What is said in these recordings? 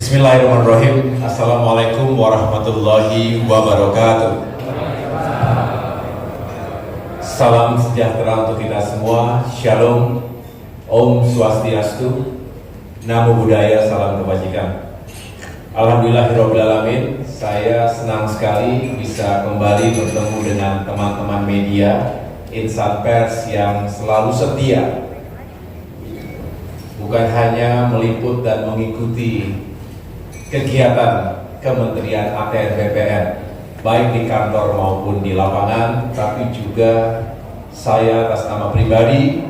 Bismillahirrahmanirrahim. Assalamualaikum warahmatullahi wabarakatuh. Salam sejahtera untuk kita semua. Shalom, Om Swastiastu, Namo Buddhaya, salam kebajikan. Alhamdulillahirrahmanirrahim. Saya senang sekali bisa kembali bertemu dengan teman-teman media, insan pers yang selalu setia, bukan hanya meliput dan mengikuti kegiatan Kementerian ATR BPN baik di kantor maupun di lapangan, tapi juga saya atas nama pribadi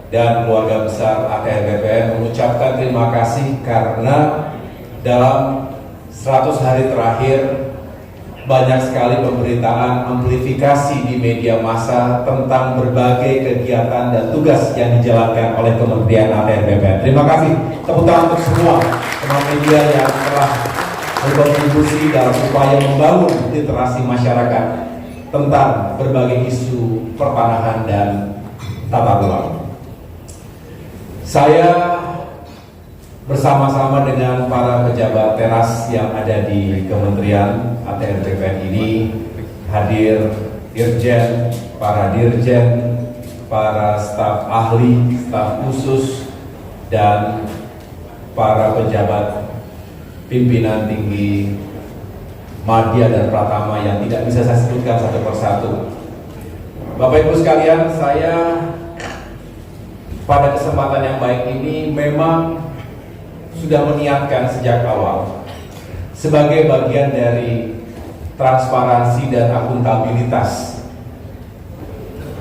dan keluarga besar ATR BPN mengucapkan terima kasih karena dalam 100 hari terakhir banyak sekali pemberitaan amplifikasi di media massa tentang berbagai kegiatan dan tugas yang dijalankan oleh Kementerian ATR BPN. Terima kasih, tepuk tangan untuk semua teman media yang telah berkontribusi dalam upaya membangun literasi masyarakat tentang berbagai isu pertanahan dan tata ruang. Saya bersama-sama dengan para pejabat teras yang ada di Kementerian ATR BPN ini hadir dirjen, para dirjen, para staf ahli, staf khusus, dan para pejabat pimpinan tinggi Madya dan Pratama yang tidak bisa saya sebutkan satu persatu. Bapak Ibu sekalian, saya pada kesempatan yang baik ini memang sudah meniatkan sejak awal sebagai bagian dari transparansi dan akuntabilitas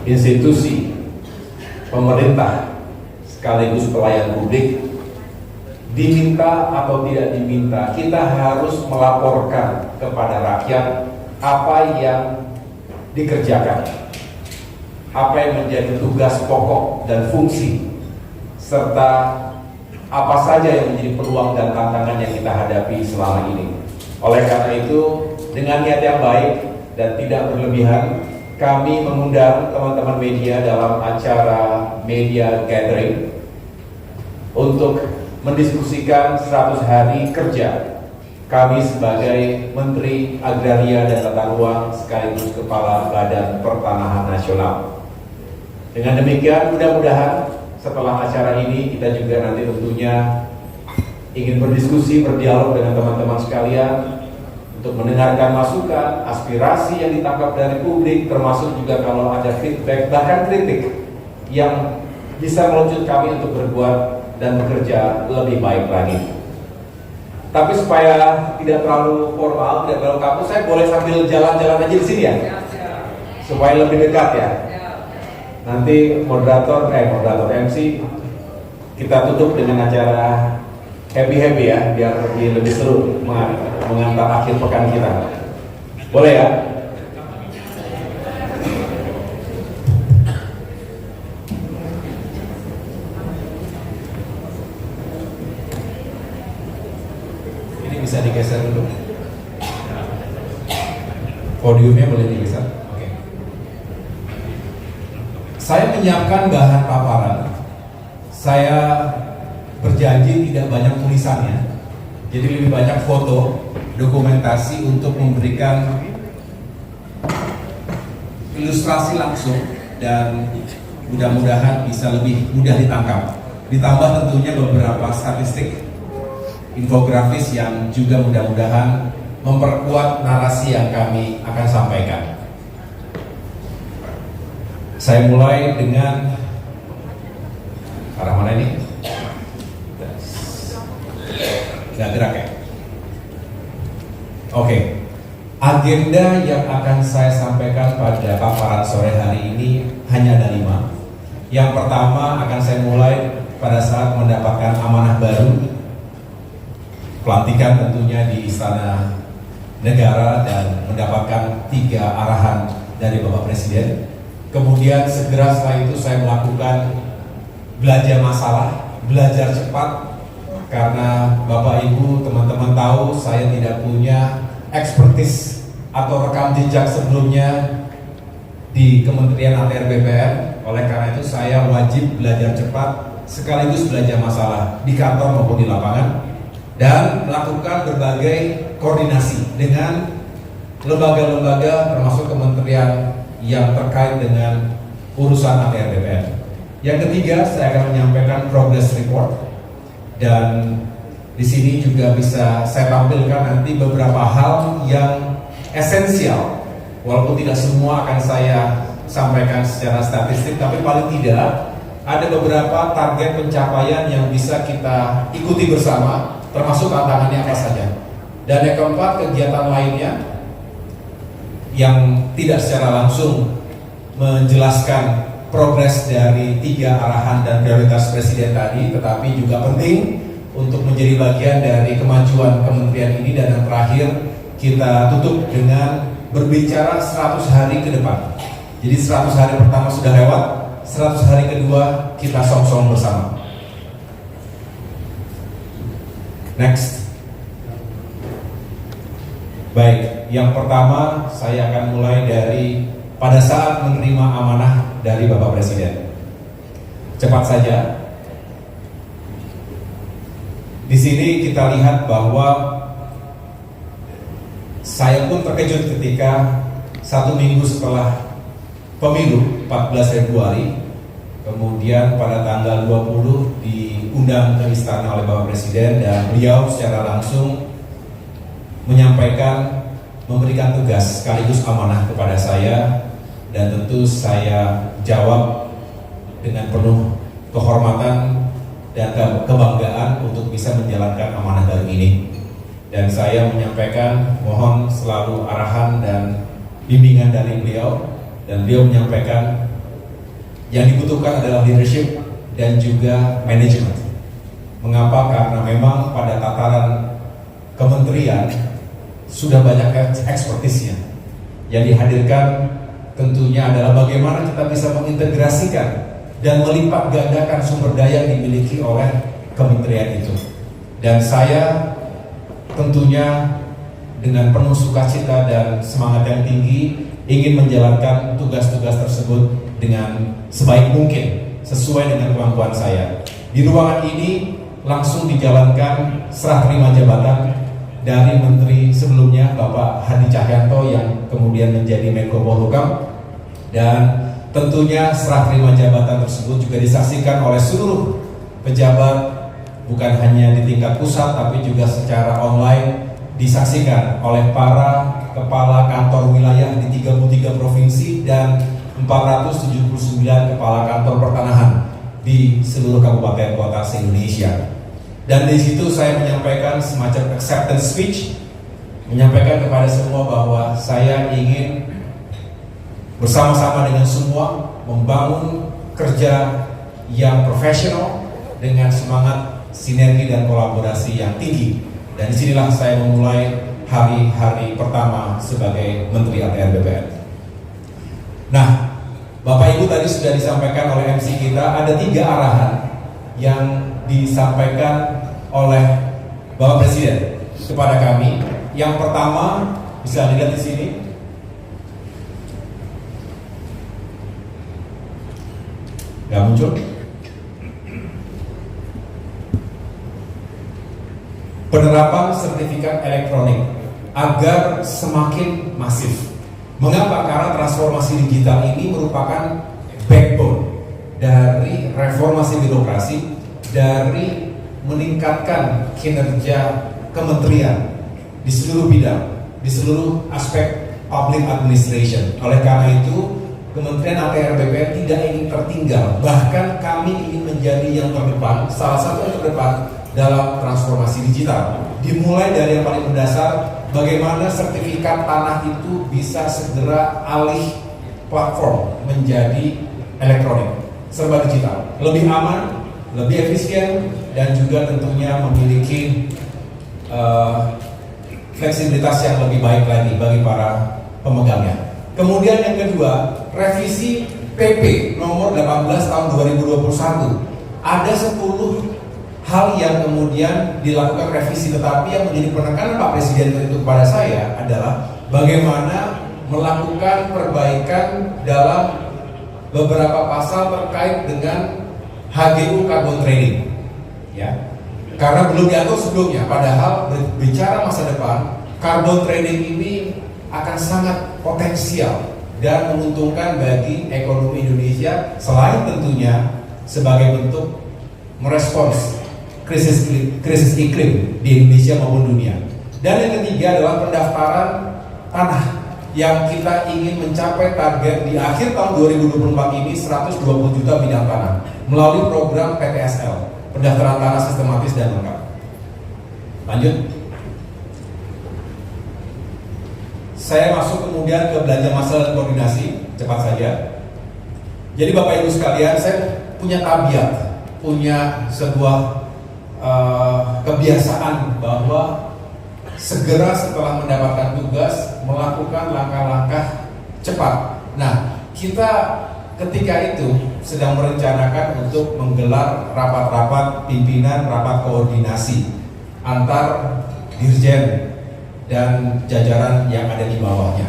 institusi pemerintah sekaligus pelayan publik. Diminta atau tidak diminta, kita harus melaporkan kepada rakyat apa yang dikerjakan, apa yang menjadi tugas pokok dan fungsi, serta apa saja yang menjadi peluang dan tantangan yang kita hadapi selama ini. Oleh karena itu, dengan niat yang baik dan tidak berlebihan, kami mengundang teman-teman media dalam acara media gathering untuk mendiskusikan 100 hari kerja kami sebagai Menteri Agraria dan Tata Ruang sekaligus Kepala Badan Pertanahan Nasional. Dengan demikian, mudah-mudahan setelah acara ini kita juga nanti tentunya ingin berdiskusi, berdialog dengan teman-teman sekalian untuk mendengarkan masukan, aspirasi yang ditangkap dari publik, termasuk juga kalau ada feedback, bahkan kritik yang bisa melanjut kami untuk berbuat dan bekerja lebih baik lagi. Tapi supaya tidak terlalu formal, tidak terlalu kaku, saya boleh sambil jalan-jalan aja di sini ya, supaya lebih dekat ya. Nanti moderator MC kita tutup dengan acara happy ya, biar lebih seru mengantar akhir pekan kita. Boleh ya? Ini bisa digeser dulu. Podiumnya boleh digeser. Oke. Saya menyiapkan bahan paparan. Saya berjanji tidak banyak tulisannya, jadi lebih banyak foto, dokumentasi untuk memberikan ilustrasi langsung dan mudah-mudahan bisa lebih mudah ditangkap. Ditambah tentunya beberapa statistik, infografis yang juga mudah-mudahan memperkuat narasi yang kami akan sampaikan. Saya mulai dengan arah mana ini? Nggak gerak ya? Oke. Agenda yang akan saya sampaikan pada paparan sore hari ini hanya ada 5. Yang pertama akan saya mulai pada saat mendapatkan amanah baru, pelantikan tentunya di Istana Negara dan mendapatkan 3 arahan dari Bapak Presiden. Kemudian segera setelah itu saya melakukan belajar masalah, belajar cepat, karena Bapak Ibu teman-teman tahu saya tidak punya expertise atau rekam jejak sebelumnya di Kementerian ATR BPN. Oleh karena itu saya wajib belajar cepat sekaligus belajar masalah di kantor maupun di lapangan. dan melakukan berbagai koordinasi dengan lembaga-lembaga termasuk kementerian yang terkait dengan urusan ATR BPN. Yang ketiga, saya akan menyampaikan progress report, dan di sini juga bisa saya tampilkan nanti beberapa hal yang esensial, walaupun tidak semua akan saya sampaikan secara statistik, tapi paling tidak ada beberapa target pencapaian yang bisa kita ikuti bersama, termasuk tantangannya apa saja. Dan yang keempat, kegiatan lainnya yang tidak secara langsung menjelaskan progres dari 3 arahan dan prioritas Presiden tadi, tetapi juga penting untuk menjadi bagian dari kemajuan kementerian ini. Dan yang terakhir, kita tutup dengan berbicara 100 hari ke depan. Jadi 100 hari pertama sudah lewat, 100 hari kedua kita song-song bersama. Next. Baik, yang pertama saya akan mulai dari pada saat menerima amanah dari Bapak Presiden. Cepat saja. Di sini kita lihat bahwa saya pun terkejut ketika 1 minggu setelah pemilu 14 Februari, kemudian pada tanggal 20 diundang ke istana oleh Bapak Presiden, dan beliau secara langsung menyampaikan, memberikan tugas sekaligus amanah kepada saya, dan tentu saya jawab dengan penuh kehormatan dan kebanggaan untuk bisa menjalankan amanah baru ini. Dan saya menyampaikan mohon selalu arahan dan bimbingan dari beliau, dan beliau menyampaikan yang dibutuhkan adalah leadership dan juga manajemen. Mengapa? Karena memang pada tataran kementerian sudah banyak ekspertisnya. Yang dihadirkan tentunya adalah bagaimana kita bisa mengintegrasikan dan melipat gandakan sumber daya yang dimiliki oleh kementerian itu. Dan saya tentunya dengan penuh sukacita dan semangat yang tinggi ingin menjalankan tugas-tugas tersebut dengan sebaik mungkin sesuai dengan kemampuan saya. Di ruangan ini langsung dijalankan serah terima jabatan dari Menteri sebelumnya Bapak Hadi Cahyanto yang kemudian menjadi Menko Polhukam, dan tentunya serah terima jabatan tersebut juga disaksikan oleh seluruh pejabat, bukan hanya di tingkat pusat tapi juga secara online disaksikan oleh para kepala kantor wilayah di 33 provinsi dan 479 kepala kantor pertanahan di seluruh kabupaten kota se-Indonesia. Dan di situ saya menyampaikan semacam acceptance speech, menyampaikan kepada semua bahwa saya ingin bersama-sama dengan semua membangun kerja yang profesional dengan semangat sinergi dan kolaborasi yang tinggi. Dan disinilah saya memulai hari-hari pertama sebagai Menteri ATR BPN. Nah, Bapak Ibu tadi sudah disampaikan oleh MC kita, ada 3 arahan yang disampaikan oleh Bapak Presiden kepada kami. Yang pertama bisa dilihat di sini. Gak muncul. Penerapan sertifikat elektronik agar semakin masif. Mengapa? Karena transformasi digital ini merupakan backbone dari reformasi birokrasi, dari meningkatkan kinerja kementerian di seluruh bidang, di seluruh aspek public administration. Oleh karena itu, Kementerian ATR BPN tidak ingin tertinggal, bahkan kami ingin menjadi yang terdepan, salah satu yang terdepan dalam transformasi digital. Dimulai dari yang paling mendasar, bagaimana sertifikat tanah itu bisa segera alih platform menjadi elektronik, serba digital, lebih aman, lebih efisien, dan juga tentunya memiliki fleksibilitas yang lebih baik lagi bagi para pemegangnya. Kemudian yang kedua, revisi PP nomor 18 tahun 2021. Ada 10 hal yang kemudian dilakukan revisi, tetapi yang menjadi penekanan Pak Presiden itu kepada saya adalah bagaimana melakukan perbaikan dalam beberapa pasal terkait dengan HGU carbon trading. Ya. Karena belum diatur sebelumnya, padahal berbicara masa depan, carbon trading ini akan sangat potensial dan menguntungkan bagi ekonomi Indonesia, selain tentunya sebagai bentuk merespons krisis iklim di Indonesia maupun dunia. Dan yang ketiga adalah pendaftaran tanah yang kita ingin mencapai target di akhir tahun 2024 ini 120 juta bidang tanah melalui program PTSL, pendaftaran tanah sistematis dan lengkap. Lanjut. Saya masuk kemudian ke belanja massal dan koordinasi, cepat saja. Jadi Bapak Ibu sekalian, saya punya tabiat, punya sebuah kebiasaan bahwa segera setelah mendapatkan tugas melakukan langkah-langkah cepat. Nah, kita ketika itu sedang merencanakan untuk menggelar rapat-rapat pimpinan, rapat koordinasi antar dirjen dan jajaran yang ada di bawahnya.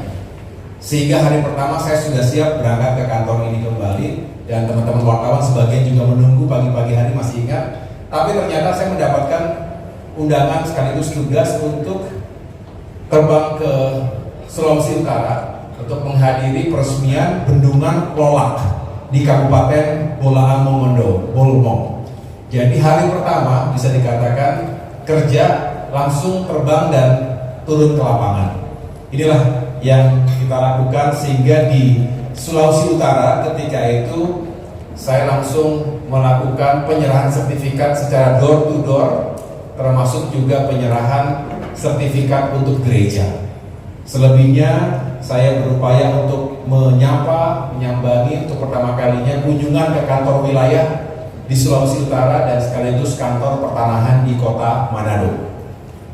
Sehingga hari pertama saya sudah siap berangkat ke kantor ini kembali, dan teman-teman wartawan sebagian juga menunggu pagi-pagi hari, masih ingat. Tapi ternyata saya mendapatkan undangan sekaligus tugas untuk terbang ke Sulawesi Utara untuk menghadiri peresmian bendungan Lolak di Kabupaten Bolaang Mongondo, Bolmong. Jadi hari pertama bisa dikatakan kerja, langsung terbang dan turun ke lapangan. Inilah yang kita lakukan, sehingga di Sulawesi Utara ketika itu saya langsung melakukan penyerahan sertifikat secara door to door, termasuk juga penyerahan sertifikat untuk gereja. Selebihnya saya berupaya untuk menyambangi untuk pertama kalinya kunjungan ke kantor wilayah di Sulawesi Utara dan sekaligus kantor pertanahan di kota Manado.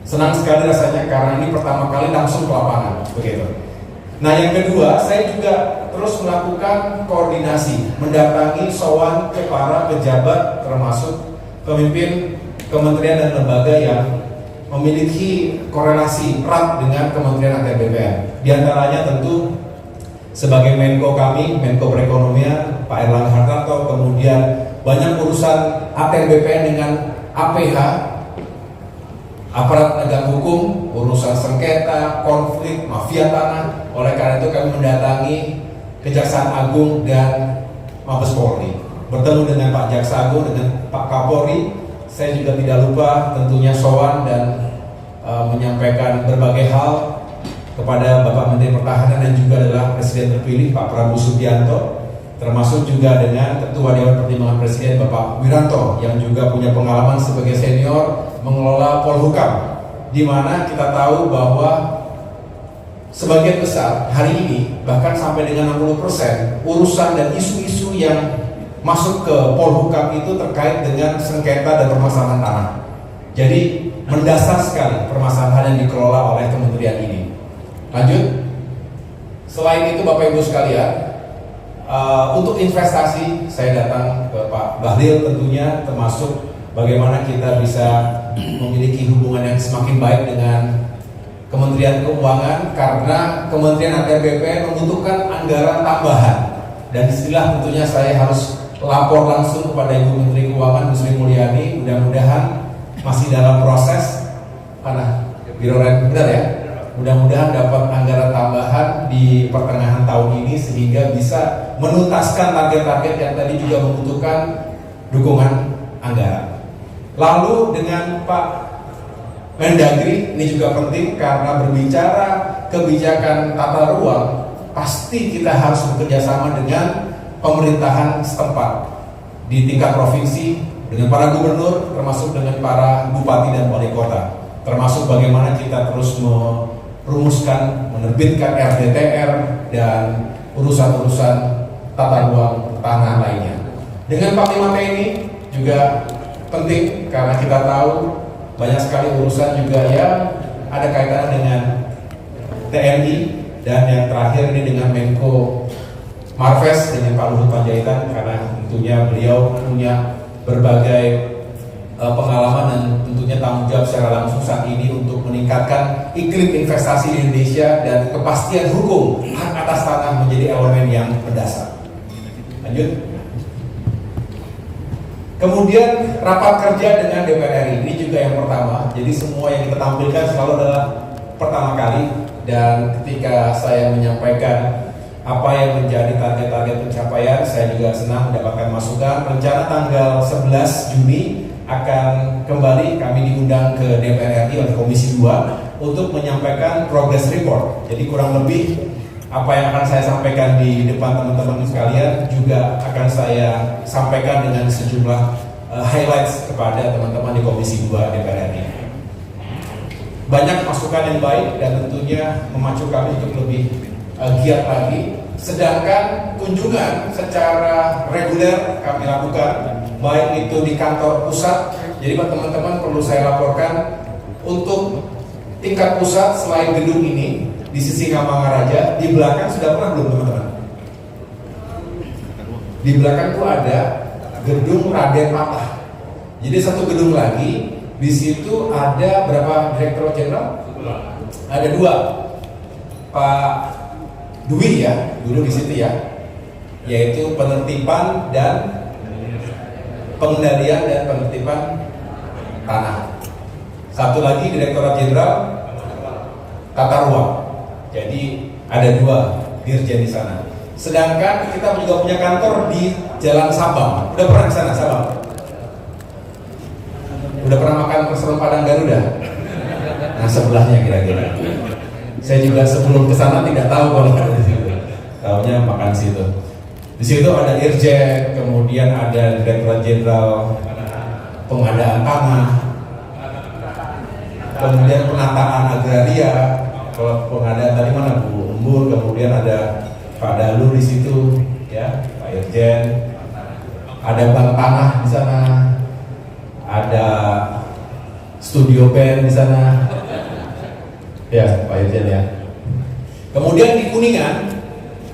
Senang sekali rasanya karena ini pertama kali langsung ke lapangan, begitu. Nah, yang kedua, saya juga terus melakukan koordinasi, mendatangi sowan ke para pejabat termasuk pemimpin kementerian dan lembaga yang memiliki korelasi erat dengan Kementerian ATR BPN. Di antaranya tentu sebagai Menko kami, Menko Perekonomian, Pak Erlangga Hartarto, kemudian banyak urusan ATR BPN dengan APH, aparat penegak hukum, urusan sengketa, konflik, mafia tanah. Oleh karena itu kami mendatangi Kejaksaan Agung dan Mabes Polri, bertemu dengan Pak Jaksa Agung, dengan Pak Kapolri. Saya juga tidak lupa tentunya sowan dan menyampaikan berbagai hal kepada Bapak Menteri Pertahanan dan juga adalah Presiden terpilih Pak Prabowo Subianto, termasuk juga dengan Ketua Dewan Pertimbangan Presiden Bapak Wiranto yang juga punya pengalaman sebagai senior mengelola Polhukam, di mana kita tahu bahwa sebagian besar hari ini bahkan sampai dengan 60% urusan dan isu-isu yang masuk ke Polhukam itu terkait dengan sengketa dan permasalahan tanah. Jadi mendasar sekali permasalahan yang dikelola oleh kementerian ini. Lanjut. Selain itu Bapak Ibu sekalian, untuk investasi saya datang ke Pak Bahlil tentunya, termasuk bagaimana kita bisa memiliki hubungan yang semakin baik dengan Kementerian Keuangan, karena Kementerian ATR BPN membutuhkan anggaran tambahan, dan disinilah tentunya saya harus lapor langsung kepada Ibu Menteri Keuangan Bu Sri Mulyani. Mudah-mudahan masih dalam proses Biro Ren, benar ya? Mudah-mudahan dapat anggaran tambahan di pertengahan tahun ini sehingga bisa menuntaskan target-target yang tadi juga membutuhkan dukungan anggaran. Lalu dengan Pak Mendagri ini juga penting, karena berbicara kebijakan tata ruang pasti kita harus bekerja sama dengan pemerintahan setempat di tingkat provinsi, dengan para gubernur, termasuk dengan para bupati dan wali kota, termasuk bagaimana kita terus merumuskan, menerbitkan RDTR dan urusan-urusan tata ruang tanah lainnya. Dengan Panglima TNI juga penting, karena kita tahu banyak sekali urusan juga yang ada kaitannya dengan TNI, dan yang terakhir ini dengan Menko Marves dengan Pak Luhut Panjaitan, karena tentunya beliau punya berbagai pengalaman dan tentunya tanggung jawab secara langsung saat ini untuk meningkatkan iklim investasi di Indonesia, dan kepastian hukum hak atas tanah menjadi elemen yang mendasar. Lanjut. Kemudian rapat kerja dengan DPR RI, ini juga yang pertama. Jadi semua yang kita tampilkan selalu adalah pertama kali. Dan ketika saya menyampaikan apa yang menjadi target-target pencapaian, saya juga senang mendapatkan masukan. Rencana tanggal 11 Juni akan kembali kami diundang ke DPR RI oleh Komisi 2 untuk menyampaikan progress report. Jadi kurang lebih apa yang akan saya sampaikan di depan teman-teman sekalian juga akan saya sampaikan dengan sejumlah highlights kepada teman-teman di Komisi 2 DPR RI. Banyak masukan yang baik dan tentunya memacu kami untuk lebih giat lagi. Sedangkan kunjungan secara reguler kami lakukan, baik itu di kantor pusat. Jadi teman-teman perlu saya laporkan untuk tingkat pusat selain gedung ini di sisi Kamangaraja, di belakang sudah pernah belum teman-teman? Di belakang tuh ada gedung Raden Patah. Jadi satu gedung lagi, di situ ada berapa direktur jenderal? Ada 2. Pak Dwi ya, dulu di situ ya, yaitu penertiban dan pengendalian dan penertiban tanah. Satu lagi Direktorat Jenderal Tata Ruang. Jadi ada 2 dirjen di sana. Sedangkan kita juga punya kantor di Jalan Sabang. Udah pernah ke sana Sabang? Udah pernah makan restoran Padang Garuda? Nah sebelahnya kira-kira. Saya juga sebelum ke sana tidak tahu kalau ada di situ. Tahunya makan situ. Di situ ada Irjen, kemudian ada Direktorat Jenderal Pengadaan Tanah, kemudian Penataan Agraria. Kalau pengadaan tadi mana Bu Embur, kemudian ada Pak Dalu di situ, ya Pak Irjen. Ada Bank Tanah di sana, ada Studio Band di sana, ya Pak Irjen ya. Kemudian di Kuningan,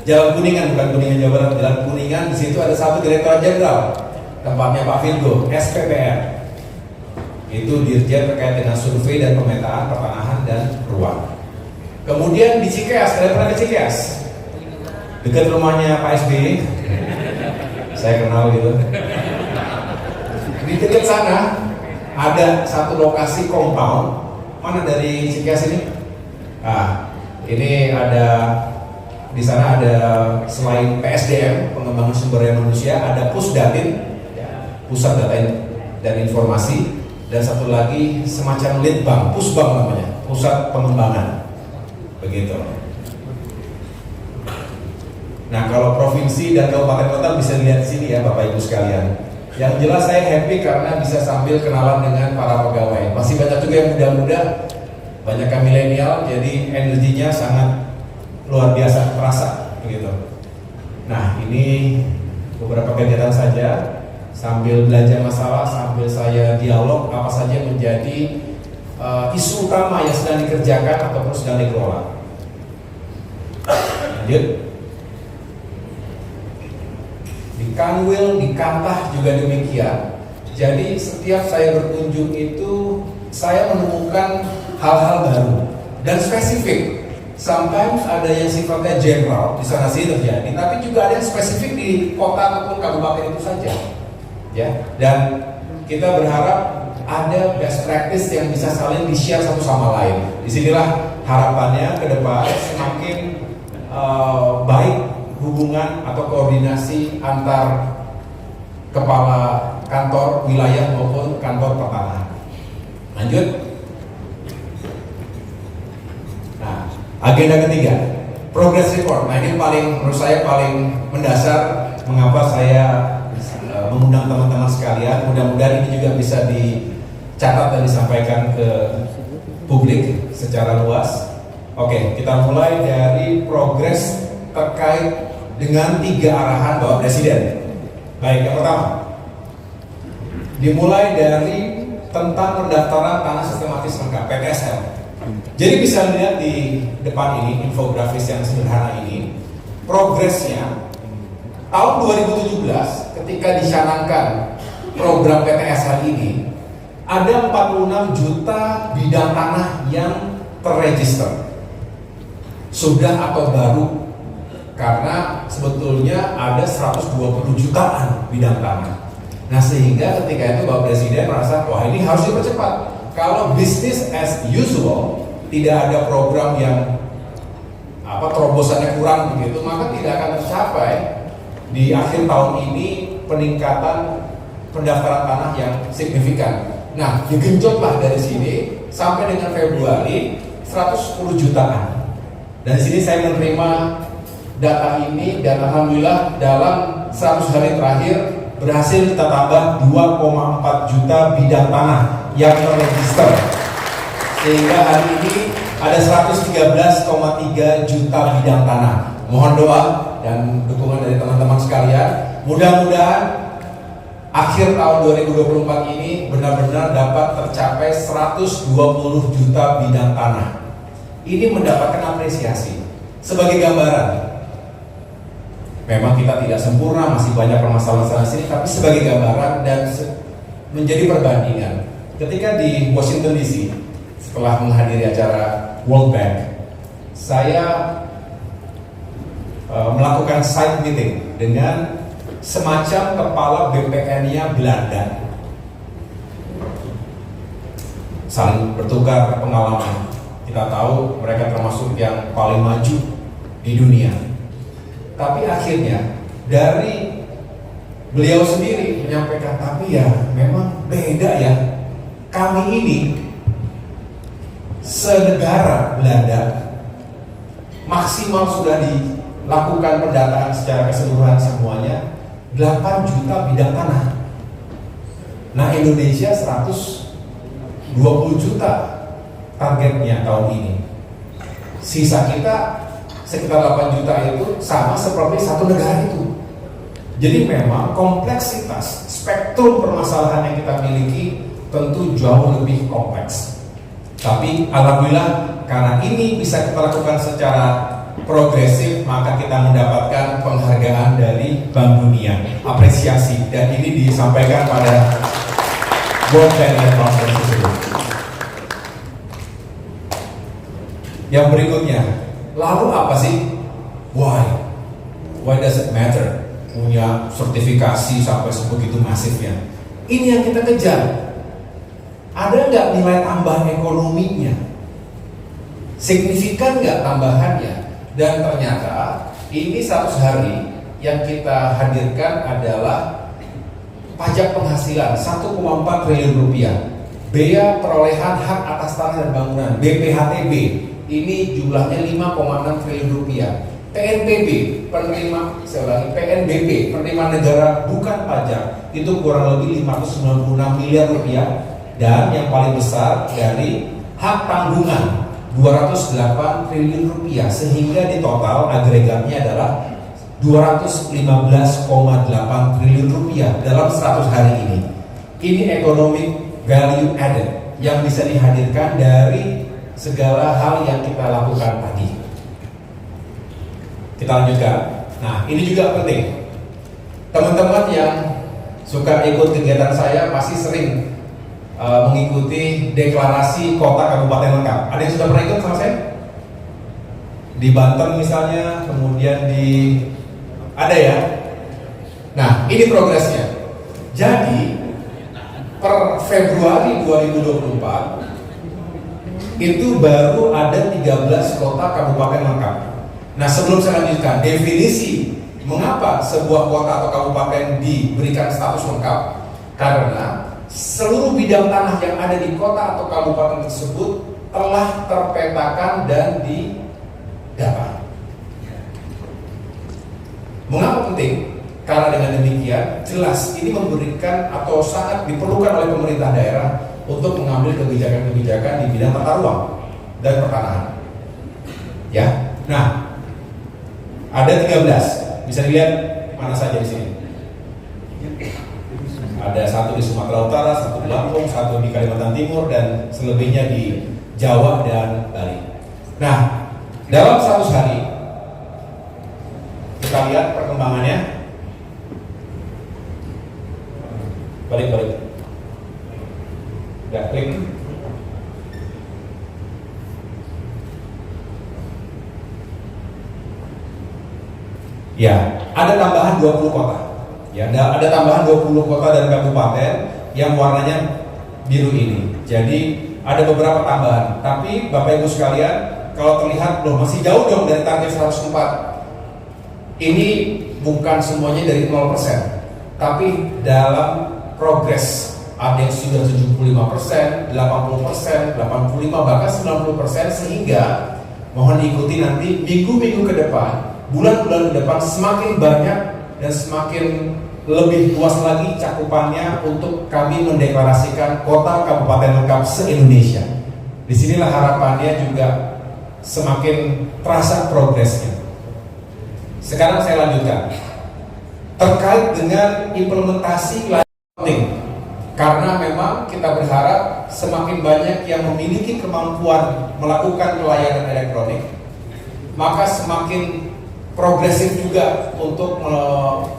Jalan Kuningan, bukan Kuningan Jawa Barat, Jalan Kuningan, di situ ada satu Direktorat Jenderal, tempatnya Pak Virgo, SPPR. Itu dirjen terkait dengan survei dan pemetaan pertanahan dan ruang. Kemudian di Cikeas, kalian pernah ke Cikeas? Dekat rumahnya Pak SBY. Saya kenal gitu. Di dekat sana ada satu lokasi compound. Mana dari Cikeas ini? Nah, ini ada di sana ada selain PSDM, pengembangan sumber daya manusia, ada Pusdatin, Pusat Data dan Informasi, dan satu lagi semacam Litbang, Pusbang namanya, Pusat Pengembangan. Begitu. Nah, kalau provinsi dan kabupaten kota bisa lihat sini ya Bapak Ibu sekalian. Yang jelas saya happy karena bisa sambil kenalan dengan para pegawai. Masih banyak juga yang muda-muda, banyak yang milenial, jadi energinya sangat luar biasa terasa begitu. Nah, ini beberapa kegiatan saja sambil belajar masalah, sambil saya dialog apa saja menjadi isu utama yang sedang dikerjakan ataupun sedang dikelola. Lanjut. Di Kanwil, di Kantah juga demikian. Jadi setiap saya berkunjung itu saya menemukan hal-hal baru dan spesifik. Sometimes ada yang sifatnya general, di sana sih terjadi, tapi juga ada yang spesifik di kota ataupun kabupaten itu saja. Ya, dan kita berharap ada best practice yang bisa saling di-share satu sama lain. Disinilah harapannya ke depan semakin baik hubungan atau koordinasi antar kepala kantor wilayah maupun kantor pertanahan. Lanjut. Nah, agenda ketiga, progress report. Nah, ini menurut saya paling mendasar mengapa saya mengundang teman-teman sekalian. Mudah-mudahan ini juga bisa dicatat dan disampaikan ke publik secara luas. Oke, kita mulai dari progres terkait dengan 3 arahan Bapak Presiden. Baik, yang pertama, dimulai dari tentang pendaftaran tanah sistematis lengkap (PTSL). Jadi bisa lihat di depan ini infografis yang sederhana ini, progresnya tahun 2017 ketika dicanangkan program PTSL ini, ada 46 juta bidang tanah yang terregister sudah atau baru, karena sebetulnya ada 120 jutaan bidang tanah. Nah sehingga ketika itu Bapak Presiden merasa, wah ini harus dipercepat. Kalau business as usual, tidak ada program yang terobosannya kurang begitu, maka tidak akan tercapai di akhir tahun ini peningkatan pendaftaran tanah yang signifikan. Nah, digenjotlah dari sini sampai dengan Februari 110 jutaan. Dan di sini saya menerima data ini dan alhamdulillah dalam 100 hari terakhir berhasil kita tambah 2,4 juta bidang tanah yang terregister. Sehingga hari ini ada 113,3 juta bidang tanah. Mohon doa dan dukungan dari teman-teman sekalian. Mudah-mudahan akhir tahun 2024 ini benar-benar dapat tercapai 120 juta bidang tanah. Ini mendapatkan apresiasi. Sebagai gambaran, memang kita tidak sempurna, masih banyak permasalahan sini, tapi sebagai gambaran dan menjadi perbandingan. Ketika di Washington DC, setelah menghadiri acara World Bank, saya melakukan side meeting dengan semacam kepala BPN-nya Belanda, saling bertukar pengalaman. Kita tahu mereka termasuk yang paling maju di dunia. Tapi akhirnya dari beliau sendiri menyampaikan, tapi ya memang beda ya. Kami ini senegara Belanda maksimal sudah dilakukan pendataan secara keseluruhan semuanya 8 juta bidang tanah. Nah Indonesia 120 juta targetnya tahun ini. Sisa kita sekitar 8 juta itu sama seperti satu negara itu. Jadi memang kompleksitas spektrum permasalahan yang kita miliki tentu jauh lebih kompleks. Tapi alhamdulillah karena ini bisa kita lakukan secara progresif, maka kita mendapatkan penghargaan dari Bank Dunia, apresiasi, dan ini disampaikan pada World Bank Conference tersebut. Yang berikutnya, lalu apa sih? Why? Why does it matter? Punya sertifikasi sampai sebegitu masifnya. Ini yang kita kejar. Ada nggak nilai tambah ekonominya? Signifikan nggak tambahannya? Dan ternyata ini 100 hari yang kita hadirkan adalah pajak penghasilan 1,4 triliun rupiah, bea perolehan hak atas tanah dan bangunan BPHTB ini jumlahnya 5,6 triliun rupiah, PNBP penerimaan negara bukan pajak itu kurang lebih 596 miliar rupiah, dan yang paling besar dari hak tanggungan 208 triliun rupiah, sehingga di total agregatnya adalah 215,8 triliun rupiah dalam 100 hari ini. Ini economic value added yang bisa dihadirkan dari segala hal yang kita lakukan tadi. Kita lanjutkan. Nah, ini juga penting. Teman-teman yang suka ikut kegiatan saya pasti sering mengikuti deklarasi kota kabupaten lengkap. Ada yang sudah pernah ikut sama saya? Di Banten misalnya, kemudian ada ya. Nah, ini progresnya. Jadi per Februari 2024 itu baru ada 13 kota kabupaten lengkap. Nah, sebelum saya lanjutkan definisi mengapa sebuah kota atau kabupaten diberikan status lengkap, karena seluruh bidang tanah yang ada di kota atau kabupaten tersebut telah terpetakan dan didata. Mengapa penting? Karena dengan demikian jelas ini memberikan atau sangat diperlukan oleh pemerintah daerah untuk mengambil kebijakan-kebijakan di bidang tata ruang dan pertanahan. Ya, nah ada 13, bisa dilihat mana saja di sini. Ada satu di Sumatera Utara, satu di Lampung, satu di Kalimantan Timur, dan selebihnya di Jawa dan Bali. Nah, dalam 100 hari kita lihat perkembangannya. Balik. Ya, klik. Ya, ada tambahan 20 kota. Ya, ada tambahan 20 kota dan kabupaten yang warnanya biru ini. Jadi ada beberapa tambahan. Tapi Bapak Ibu sekalian, kalau terlihat loh masih jauh dong dari target 104. Ini bukan semuanya dari 0%, tapi dalam progres. Ada yang sudah 75%, 80%, 85%, bahkan 90%, sehingga mohon diikuti nanti minggu-minggu ke depan, bulan-bulan ke depan semakin banyak dan semakin lebih luas lagi cakupannya untuk kami mendeklarasikan kota kabupaten lengkap se-Indonesia. Disinilah harapannya juga semakin terasa progresnya. Sekarang saya lanjutkan terkait dengan implementasi layanan. Karena memang kita berharap semakin banyak yang memiliki kemampuan melakukan pelayanan elektronik, maka semakin progresif juga untuk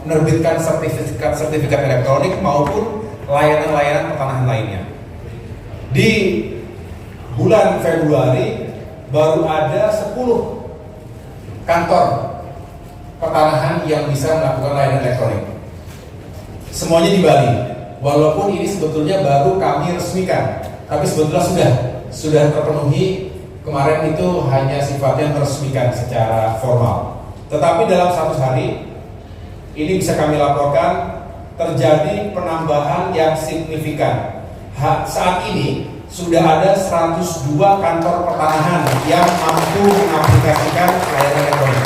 menerbitkan sertifikat elektronik maupun layanan-layanan pertanahan lainnya. Di bulan Februari baru ada 10 kantor pertanahan yang bisa melakukan layanan elektronik. Semuanya di Bali. Walaupun ini sebetulnya baru kami resmikan, tapi sebetulnya sudah terpenuhi. Kemarin itu hanya sifatnya meresmikan secara formal. Tetapi dalam 1 hari ini bisa kami laporkan terjadi penambahan yang signifikan. Saat ini sudah ada 102 kantor pertanahan yang mampu mengaplikasikan layanan elektronik.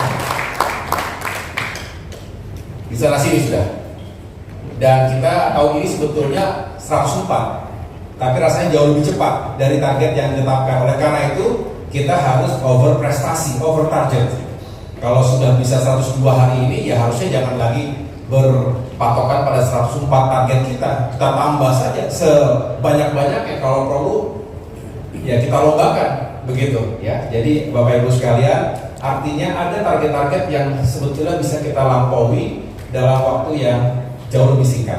Di sana sini sudah. Dan kita tahun ini sebetulnya 104, tapi rasanya jauh lebih cepat dari target yang ditetapkan. Oleh karena itu kita harus over prestasi, over target. Kalau sudah bisa 102 hari ini, ya harusnya jangan lagi berpatokan pada 104 target kita tambah saja sebanyak-banyaknya. Kalau perlu ya kita lombakan begitu ya. Jadi Bapak Ibu sekalian, artinya ada target-target yang sebetulnya bisa kita lampaui dalam waktu yang jauh lebih singkat.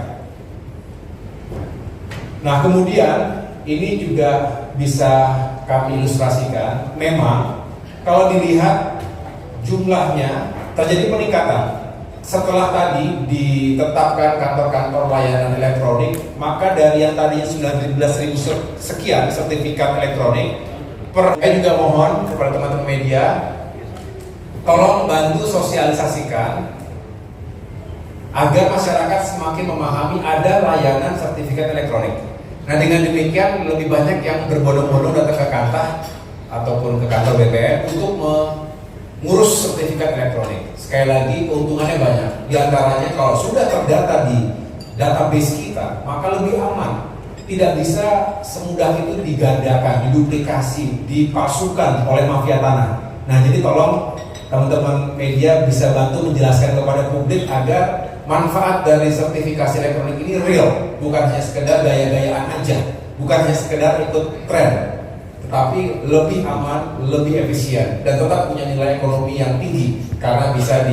Nah, kemudian ini juga bisa kami ilustrasikan. Memang kalau dilihat jumlahnya terjadi peningkatan setelah tadi ditetapkan kantor-kantor layanan elektronik, maka dari yang tadinya 19.000 sekian sertifikat elektronik, saya juga mohon kepada teman-teman media tolong bantu sosialisasikan agar masyarakat semakin memahami ada layanan sertifikat elektronik. Nah, dengan demikian lebih banyak yang berbondong-bondong datang ke Kantah ataupun ke kantor BPN untuk mengurus sertifikat elektronik. Sekali lagi keuntungannya banyak. Di antaranya kalau sudah terdata di database kita, maka lebih aman. Tidak bisa semudah itu digandakan, diduplikasi, dipalsukan oleh mafia tanah. Nah, jadi tolong teman-teman media bisa bantu menjelaskan kepada publik agar manfaat dari sertifikasi elektronik ini real, bukan hanya sekedar gaya-gayaan aja, bukan hanya sekedar ikut tren, tetapi lebih aman, lebih efisien, dan tetap punya nilai ekonomi yang tinggi karena bisa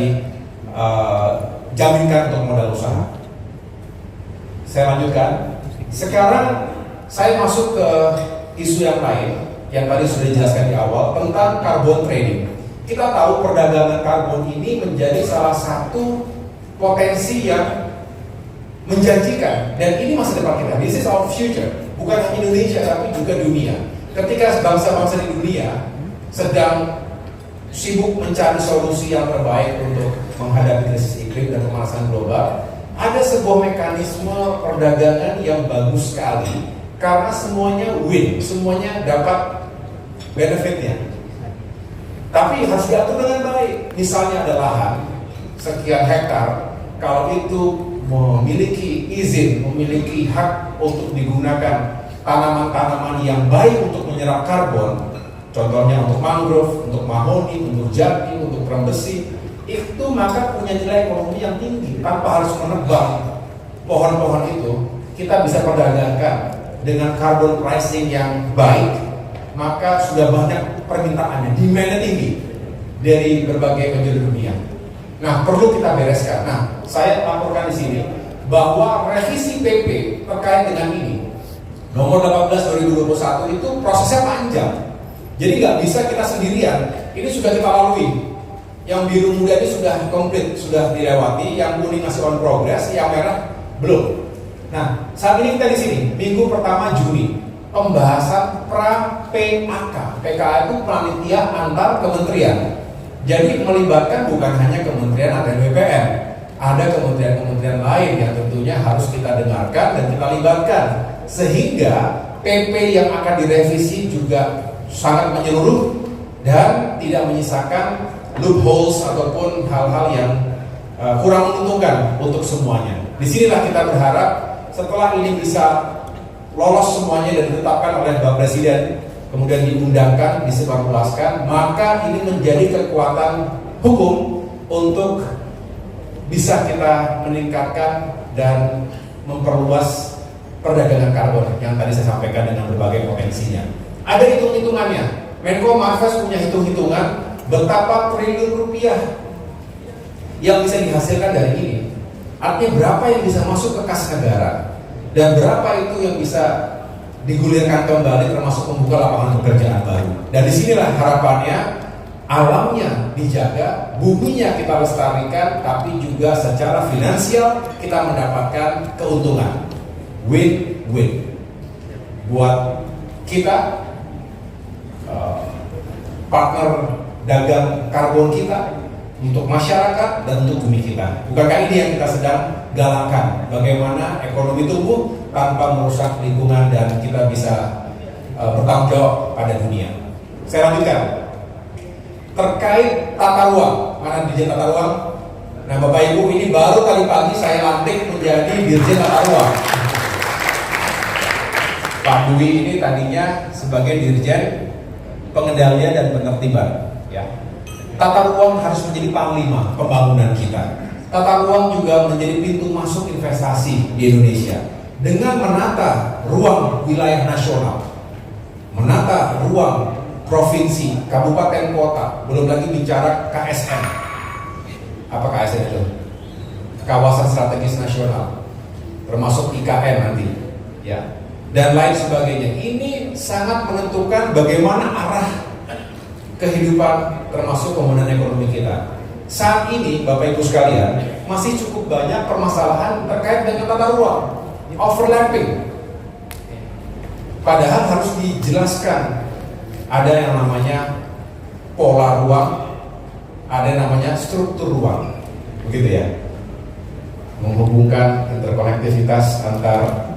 dijaminkan untuk modal usaha. Saya lanjutkan. Sekarang saya masuk ke isu yang lain yang tadi sudah dijelaskan di awal tentang carbon trading. Kita tahu perdagangan karbon ini menjadi salah satu potensi yang menjanjikan, dan ini masa depan kita. This is our future. Bukan hanya Indonesia tapi juga dunia. Ketika bangsa-bangsa di dunia sedang sibuk mencari solusi yang terbaik untuk menghadapi krisis iklim dan pemanasan global, ada sebuah mekanisme perdagangan yang bagus sekali karena semuanya win, semuanya dapat benefitnya. Tapi harus diatur dengan baik. Misalnya ada lahan sekian hektar, kalau itu memiliki izin, memiliki hak untuk digunakan tanaman-tanaman yang baik untuk menyerap karbon, contohnya untuk mangrove, untuk mahoni, untuk jati, untuk terang besi, itu maka punya nilai ekonomi yang tinggi. Tanpa harus menebang pohon-pohon itu, kita bisa perdagangkan dengan carbon pricing yang baik, maka sudah banyak permintaannya, demand-nya tinggi dari berbagai penjuru dunia. Nah, perlu kita bereskan. Nah, saya laporkan di sini bahwa revisi PP terkait dengan ini nomor 18/2021 itu prosesnya panjang. Jadi nggak bisa kita sendirian. Ini sudah kita lalui Yang biru muda ini sudah komplit, sudah dilewati, yang kuning masih on progress, yang merah belum. Nah, saat ini kita di sini, minggu pertama Juni, pembahasan pra-PAK. PKA itu panitia antar kementerian. Jadi melibatkan bukan hanya kementerian atau BPN, ada kementerian-kementerian lain yang tentunya harus kita dengarkan dan kita libatkan, sehingga PP yang akan direvisi juga sangat menyeluruh dan tidak menyisakan loopholes ataupun hal-hal yang kurang menguntungkan untuk semuanya. Disinilah kita berharap setelah ini bisa lolos semuanya dan ditetapkan oleh Bapak Presiden, kemudian diundangkan, disebarluaskan, maka ini menjadi kekuatan hukum untuk bisa kita meningkatkan dan memperluas perdagangan karbon yang tadi saya sampaikan dengan berbagai potensinya. Ada hitung-hitungannya. Menko Marves punya hitung-hitungan betapa triliun rupiah yang bisa dihasilkan dari ini. Artinya berapa yang bisa masuk ke kas negara dan berapa itu yang bisa digulirkan kembali termasuk membuka lapangan pekerjaan baru. Dan disinilah harapannya alamnya dijaga, buminya kita lestarikan, tapi juga secara finansial kita mendapatkan keuntungan. Win-win buat kita, partner dagang karbon kita, untuk masyarakat dan untuk bumi kita. Bukankah ini yang kita sedang galakkan? Bagaimana ekonomi tumbuh tanpa merusak lingkungan dan kita bisa bertanggung jawab pada dunia. Saya lanjutkan. Terkait tata ruang, mana Dirjen Tata Ruang? Nah, Bapak Ibu, ini baru tadi pagi saya lantik menjadi Dirjen Tata Ruang. Pak Dwi ini tadinya sebagai Dirjen Pengendalian dan Penertiban, ya. Tata ruang harus menjadi panglima pembangunan kita. Tata ruang juga menjadi pintu masuk investasi di Indonesia. Dengan menata ruang wilayah nasional, menata ruang provinsi, kabupaten, kota, belum lagi bicara KSN. Apa KSN itu? Kawasan Strategis Nasional, termasuk IKN nanti, ya, dan lain sebagainya. Ini sangat menentukan bagaimana arah kehidupan termasuk pembangunan ekonomi kita. Saat ini Bapak Ibu sekalian masih cukup banyak permasalahan terkait dengan tata ruang, overlapping. Padahal harus dijelaskan. Ada yang namanya pola ruang, ada yang namanya struktur ruang, begitu ya. Menghubungkan interkonektivitas antar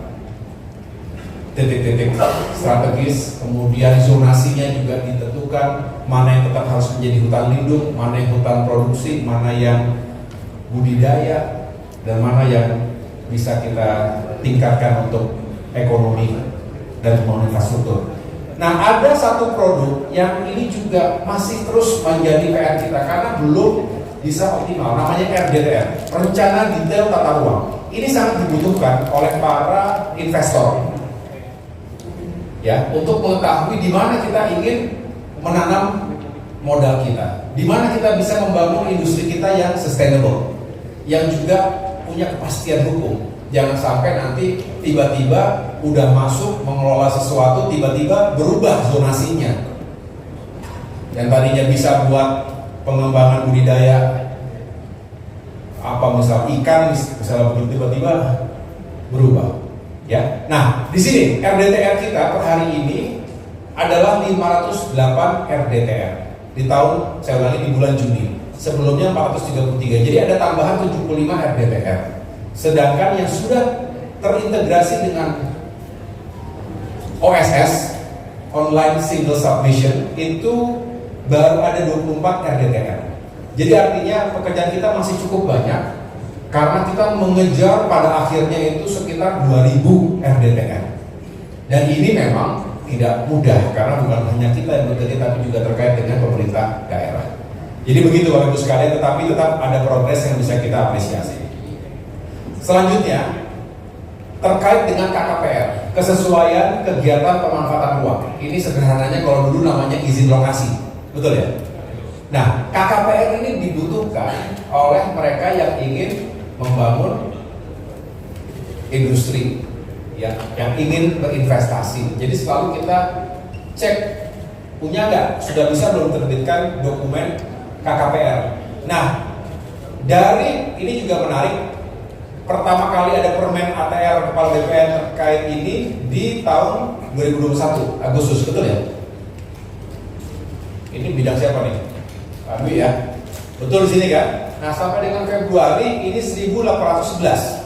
titik-titik strategis, kemudian zonasinya juga ditentukan, mana yang tetap harus menjadi hutan lindung, mana yang hutan produksi, mana yang budidaya, dan mana yang bisa kita tingkatkan untuk ekonomi dan pembangunan infrastruktur. Nah, ada satu produk yang ini juga masih terus menjadi PR kita karena belum bisa optimal, namanya RDTR, Rencana Detail Tata Ruang. Ini sangat dibutuhkan oleh para investor, ya, untuk mengetahui di mana kita ingin menanam modal kita, di mana kita bisa membangun industri kita yang sustainable, yang juga punya kepastian hukum. Jangan sampai nanti tiba-tiba udah masuk mengelola sesuatu, tiba-tiba berubah zonasinya. Yang tadinya bisa buat pengembangan budidaya apa misal ikan, misalnya tiba-tiba berubah. Ya, nah di sini RDTR kita per hari ini adalah 508 RDTR di tahun, saya ulangi, di bulan Juni. Sebelumnya 433, jadi ada tambahan 75 RDTR. Sedangkan yang sudah terintegrasi dengan OSS, Online Single Submission, itu baru ada 24 RDTR. Jadi artinya pekerjaan kita masih cukup banyak, karena kita mengejar pada akhirnya itu sekitar 2000 RDTR. Dan ini memang tidak mudah, karena bukan hanya kita yang bekerja, tapi juga terkait dengan pemerintah daerah. Jadi begitu Bapak Ibu sekalian, tetapi tetap ada progres yang bisa kita apresiasi. Selanjutnya, terkait dengan KKPR, kesesuaian kegiatan pemanfaatan ruang. Ini sederhananya kalau dulu namanya izin lokasi, betul ya? Nah, KKPR ini dibutuhkan oleh mereka yang ingin membangun industri, ya, yang ingin berinvestasi. Jadi selalu kita cek, punya nggak, sudah bisa belum terbitkan dokumen KKPR. Nah, dari ini juga menarik. Pertama kali ada permen ATR Kepala BPN terkait ini di tahun 2021 Agustus, betul ya? Ini bidang siapa nih? Pak Dwi ya? Betul di sini kan? Nah, sampai dengan Februari ini 1811.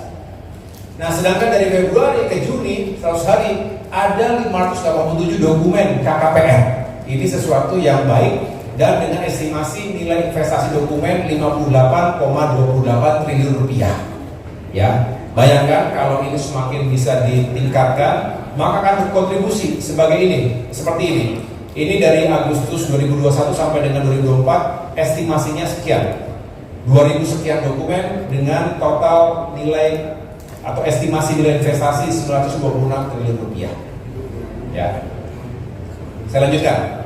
Nah, sedangkan dari Februari ke Juni 100 hari ada 587 dokumen KKPR. Ini sesuatu yang baik dan dengan estimasi nilai investasi dokumen 58,28 triliun rupiah. Ya, bayangkan kalau ini semakin bisa ditingkatkan, maka akan berkontribusi sebagai ini, seperti ini. Ini dari Agustus 2021 sampai dengan 2024, estimasinya sekian. 2000 sekian dokumen dengan total nilai atau estimasi nilai investasi 926 triliun rupiah. Ya. Saya lanjutkan.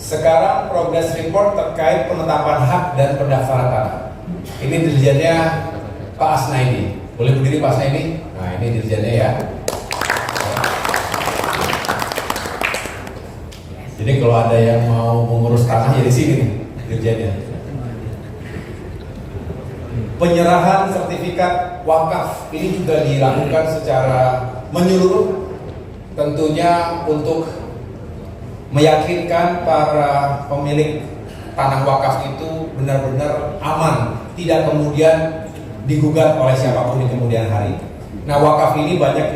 Sekarang progress report terkait penetapan hak dan pendaftaran tanah. Ini dirjennya Pak Asnaini. Boleh berdiri Pak Asnaini? Nah, ini dirjennya ya. Jadi kalau ada yang mau mengurus tanah ya di sini nih dirjennya. Penyerahan sertifikat wakaf ini juga dilakukan secara menyeluruh, tentunya untuk meyakinkan para pemilik tanah wakaf itu benar-benar aman, tidak kemudian digugat oleh siapapun di kemudian hari. Nah, wakaf ini banyak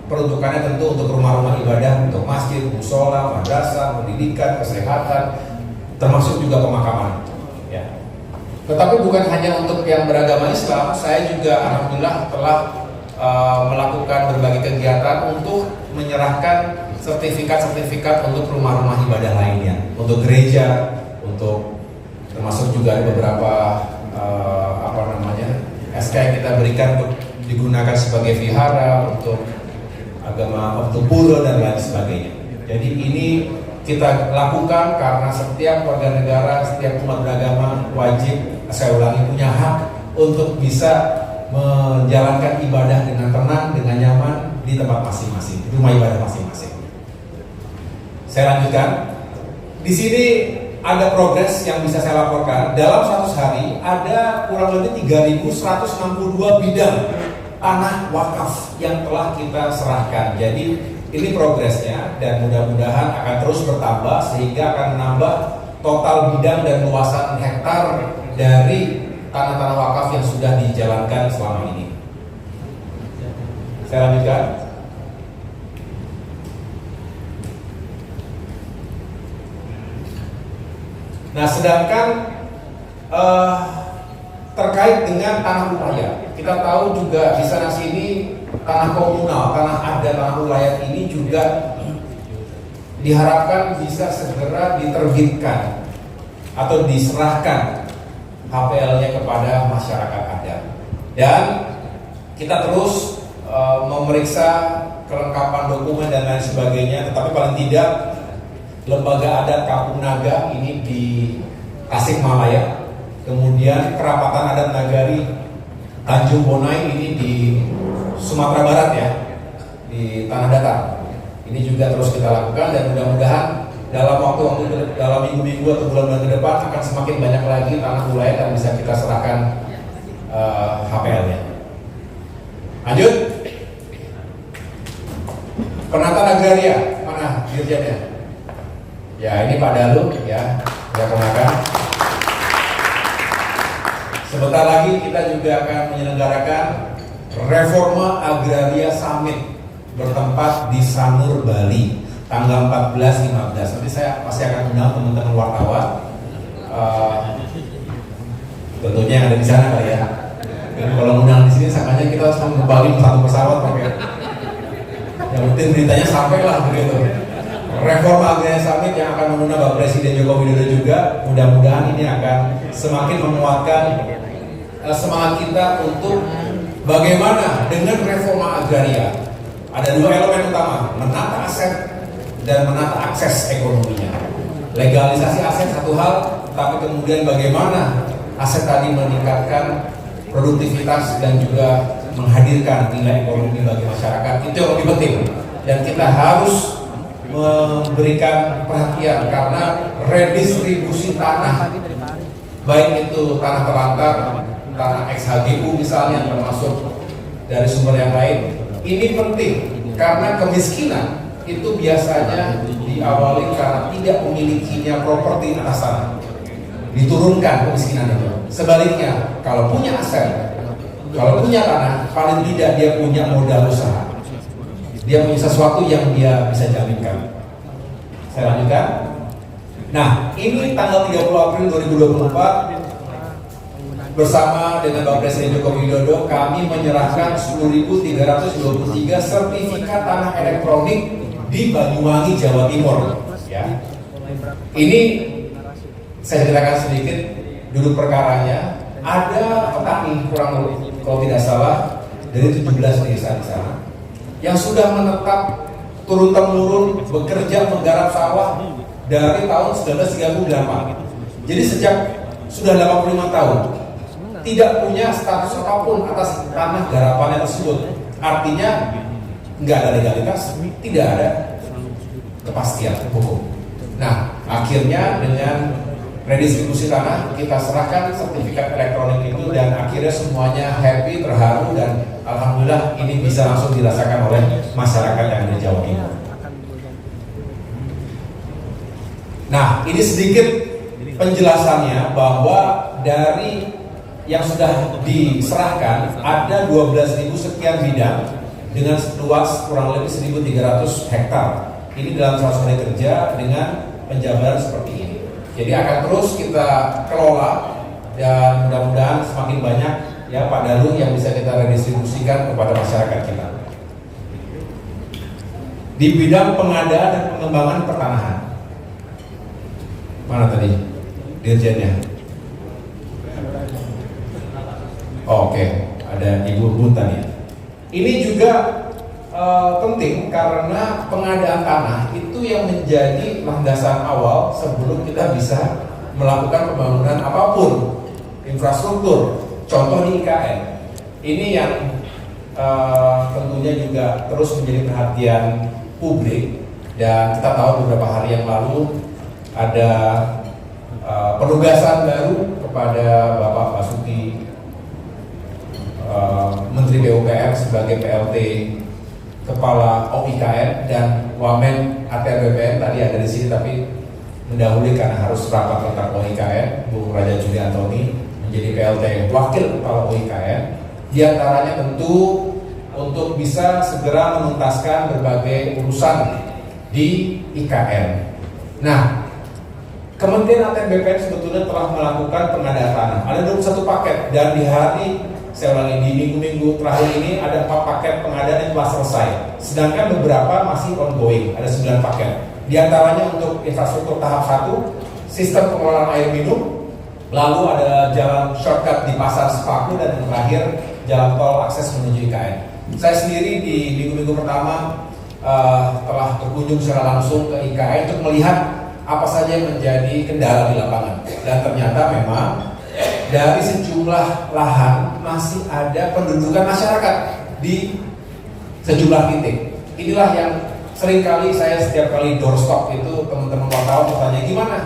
peruntukannya tentu untuk rumah-rumah ibadah, untuk masjid, musola, madrasah, pendidikan, kesehatan, termasuk juga pemakaman. Ya. Tetapi bukan hanya untuk yang beragama Islam, saya juga alhamdulillah telah melakukan berbagai kegiatan untuk menyerahkan sertifikat-sertifikat untuk rumah-rumah ibadah lainnya, untuk gereja, untuk termasuk juga beberapa SK yang kita berikan untuk digunakan sebagai vihara, untuk agama, untuk pura dan lain sebagainya. Jadi ini kita lakukan karena setiap warga negara, setiap umat beragama wajib, saya ulangi, punya hak untuk bisa menjalankan ibadah dengan tenang, dengan nyaman di tempat masing-masing, di rumah ibadah masing-masing. Saya lanjutkan. Di sini ada progres yang bisa saya laporkan. Dalam 100 hari ada kurang lebih 3.162 bidang tanah wakaf yang telah kita serahkan. Jadi ini progresnya dan mudah-mudahan akan terus bertambah sehingga akan menambah total bidang dan luasan hektar dari tanah-tanah wakaf yang sudah dijalankan selama ini. Saya lanjutkan. Nah, sedangkan terkait dengan tanah wilayah, kita tahu juga di sana sini tanah komunal, tanah adat, tanah wilayah ini juga diharapkan bisa segera diterbitkan atau diserahkan HPL-nya kepada masyarakat adat. Dan kita terus memeriksa kelengkapan dokumen dan lain sebagainya, tetapi paling tidak Lembaga Adat Kampung Naga ini di Tasikmalaya, kemudian Kerapatan Adat Nagari Tanjung Bonai ini di Sumatera Barat ya, di Tanah Datar. Ini juga terus kita lakukan dan mudah-mudahan dalam waktu dalam minggu-minggu atau bulan-bulan ke depan akan semakin banyak lagi tanah wilayah yang bisa kita serahkan HPL-nya. Lanjut. Penataan agraria, mana dirjennya? Ya, ini Pak Dalu ya, saya kenalkan. Sebentar lagi kita juga akan menyelenggarakan Reforma Agraria Summit bertempat di Sanur, Bali, tanggal 14-15. Nanti saya pasti akan undang teman-teman wartawan, tentunya yang ada di sana kali ya. Dan kalau undang di sini, sakanya kita harus mengembangin satu pesawat pakai. Yang penting beritanya sampai lah begitu. Reforma Agraria Summit yang akan mengundang Bapak Presiden Joko Widodo juga, mudah-mudahan ini akan semakin menguatkan semangat kita untuk bagaimana dengan reforma agraria. Ada dua elemen utama, menata aset dan menata akses ekonominya. Legalisasi aset satu hal, tapi kemudian bagaimana aset tadi meningkatkan produktivitas dan juga menghadirkan nilai ekonomi bagi masyarakat, itu yang lebih penting. dan kita harus memberikan perhatian karena redistribusi tanah, baik itu tanah terlantar, tanah ex-HGU misalnya, termasuk dari sumber yang lain, ini penting karena kemiskinan itu biasanya diawali karena tidak memilikinya properti atas tanah, diturunkan kemiskinan itu. Sebaliknya, kalau punya aset, kalau punya tanah, paling tidak dia punya modal usaha, dia punya sesuatu yang dia bisa jaminkan. Saya lanjutkan. Nah, ini tanggal 30 April 2024 bersama dengan Bapak Presiden Joko Widodo kami menyerahkan 10.323 sertifikat tanah elektronik di Banyuwangi, Jawa Timur. Ya. Ini saya ceritakan sedikit duduk perkaranya. Ada petani kurang lebih, kalau tidak salah, dari 17 desa di sana yang sudah menetap turun-temurun bekerja menggarap sawah dari tahun 1938. Jadi sejak sudah 85 tahun tidak punya status apapun atas tanah garapannya tersebut. Artinya nggak ada legalitas, tidak ada kepastian hukum. Nah, akhirnya dengan redistribusi tanah kita serahkan sertifikat elektronik itu dan akhirnya semuanya happy, terharu, dan alhamdulillah ini bisa langsung dirasakan oleh masyarakat yang ada di Jawa Timur. Nah, ini sedikit penjelasannya bahwa dari yang sudah diserahkan ada 12.000 sekian bidang dengan luas kurang lebih 1.300 hektar. Ini dalam 100 hari kerja dengan penjabaran seperti ini. Jadi akan terus kita kelola dan mudah-mudahan semakin banyak ya Pak Dalu yang bisa kita redistribusikan kepada masyarakat kita. Di bidang pengadaan dan pengembangan pertanahan. Mana tadi dirjennya? Oke, ada Ibu Buntan ya. Ini juga penting karena pengadaan tanah itu yang menjadi landasan awal sebelum kita bisa melakukan pembangunan apapun infrastruktur. Contoh di IKN. Ini yang tentunya juga terus menjadi perhatian publik, dan kita tahu beberapa hari yang lalu ada penugasan baru kepada Bapak Basuki Menteri PUPR sebagai PLT Kepala OIKN, dan Wamen ATR BPN tadi ada di sini tapi mendahului karena harus rapat tentang OIKN. Bu Raja Juli Antoni menjadi PLT Wakil Kepala OIKN. Di antaranya tentu untuk bisa segera menuntaskan berbagai urusan di IKN. Nah, Kementerian ATR BPN sebetulnya telah melakukan pengadaan tanah. Ada 21 paket, dan di hari, saya ulangi, di minggu-minggu terakhir ini ada 4 paket pengadaan yang telah selesai. Sedangkan beberapa masih ongoing, ada 9 paket. Di antaranya untuk infrastruktur tahap 1, sistem pengelolaan air minum, lalu ada jalan shortcut di Pasar Sepaku, dan yang terakhir jalan tol akses menuju IKN. Saya sendiri di minggu-minggu pertama telah berkunjung secara langsung ke IKN untuk melihat apa saja yang menjadi kendala di lapangan. Dan ternyata memang dari sejumlah lahan masih ada pendudukan masyarakat di sejumlah titik. Inilah yang seringkali saya setiap kali doorstop itu teman-teman wartawan bertanya gimana.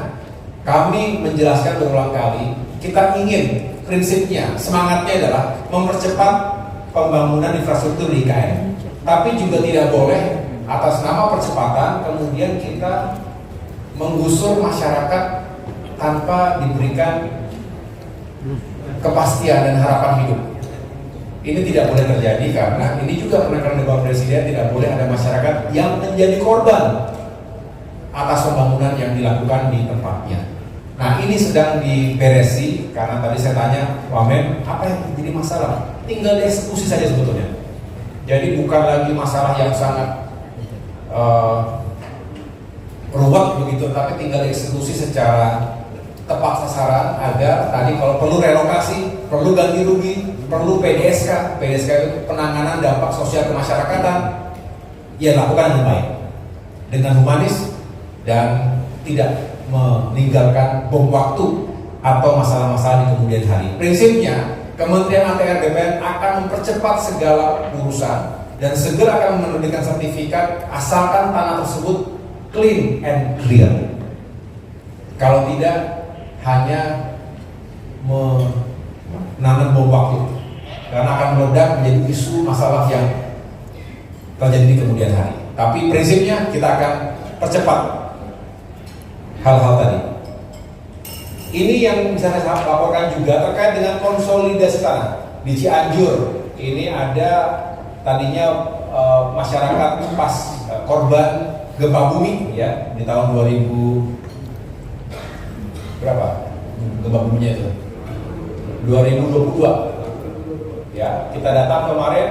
Kami menjelaskan berulang kali, kita ingin prinsipnya, semangatnya adalah mempercepat pembangunan infrastruktur di IKN. Tapi juga tidak boleh atas nama percepatan kemudian kita menggusur masyarakat tanpa diberikan kepastian dan harapan hidup. Ini tidak boleh terjadi karena ini juga menekan Bapak Presiden, tidak boleh ada masyarakat yang menjadi korban atas pembangunan yang dilakukan di tempatnya. Nah, ini sedang diberesi karena tadi saya tanya Wamen apa yang menjadi masalah, tinggal dieksekusi saja sebetulnya. Jadi bukan lagi masalah yang sangat ruwet begitu, tapi tinggal dieksekusi secara tepat sasaran agar tadi kalau perlu relokasi, perlu ganti rugi, perlu PDSK. PDSK itu penanganan dampak sosial kemasyarakatan, ya lakukan dengan baik, dengan humanis dan tidak meninggalkan bom waktu atau masalah-masalah di kemudian hari. Prinsipnya Kementerian ATR BPN akan mempercepat segala urusan dan segera akan menerbitkan sertifikat asalkan tanah tersebut clean and clear. Kalau tidak, hanya menanam bom waktu, karena akan meledak menjadi isu masalah yang terjadi di kemudian hari. Tapi prinsipnya kita akan percepat hal-hal tadi. Ini yang bisa saya laporkan juga terkait dengan konsolidasi tanah di Cianjur. Ini ada tadinya masyarakat pas korban gempa bumi ya di tahun 2000 berapa? Gempa buminya itu 2022. Ya, kita datang kemarin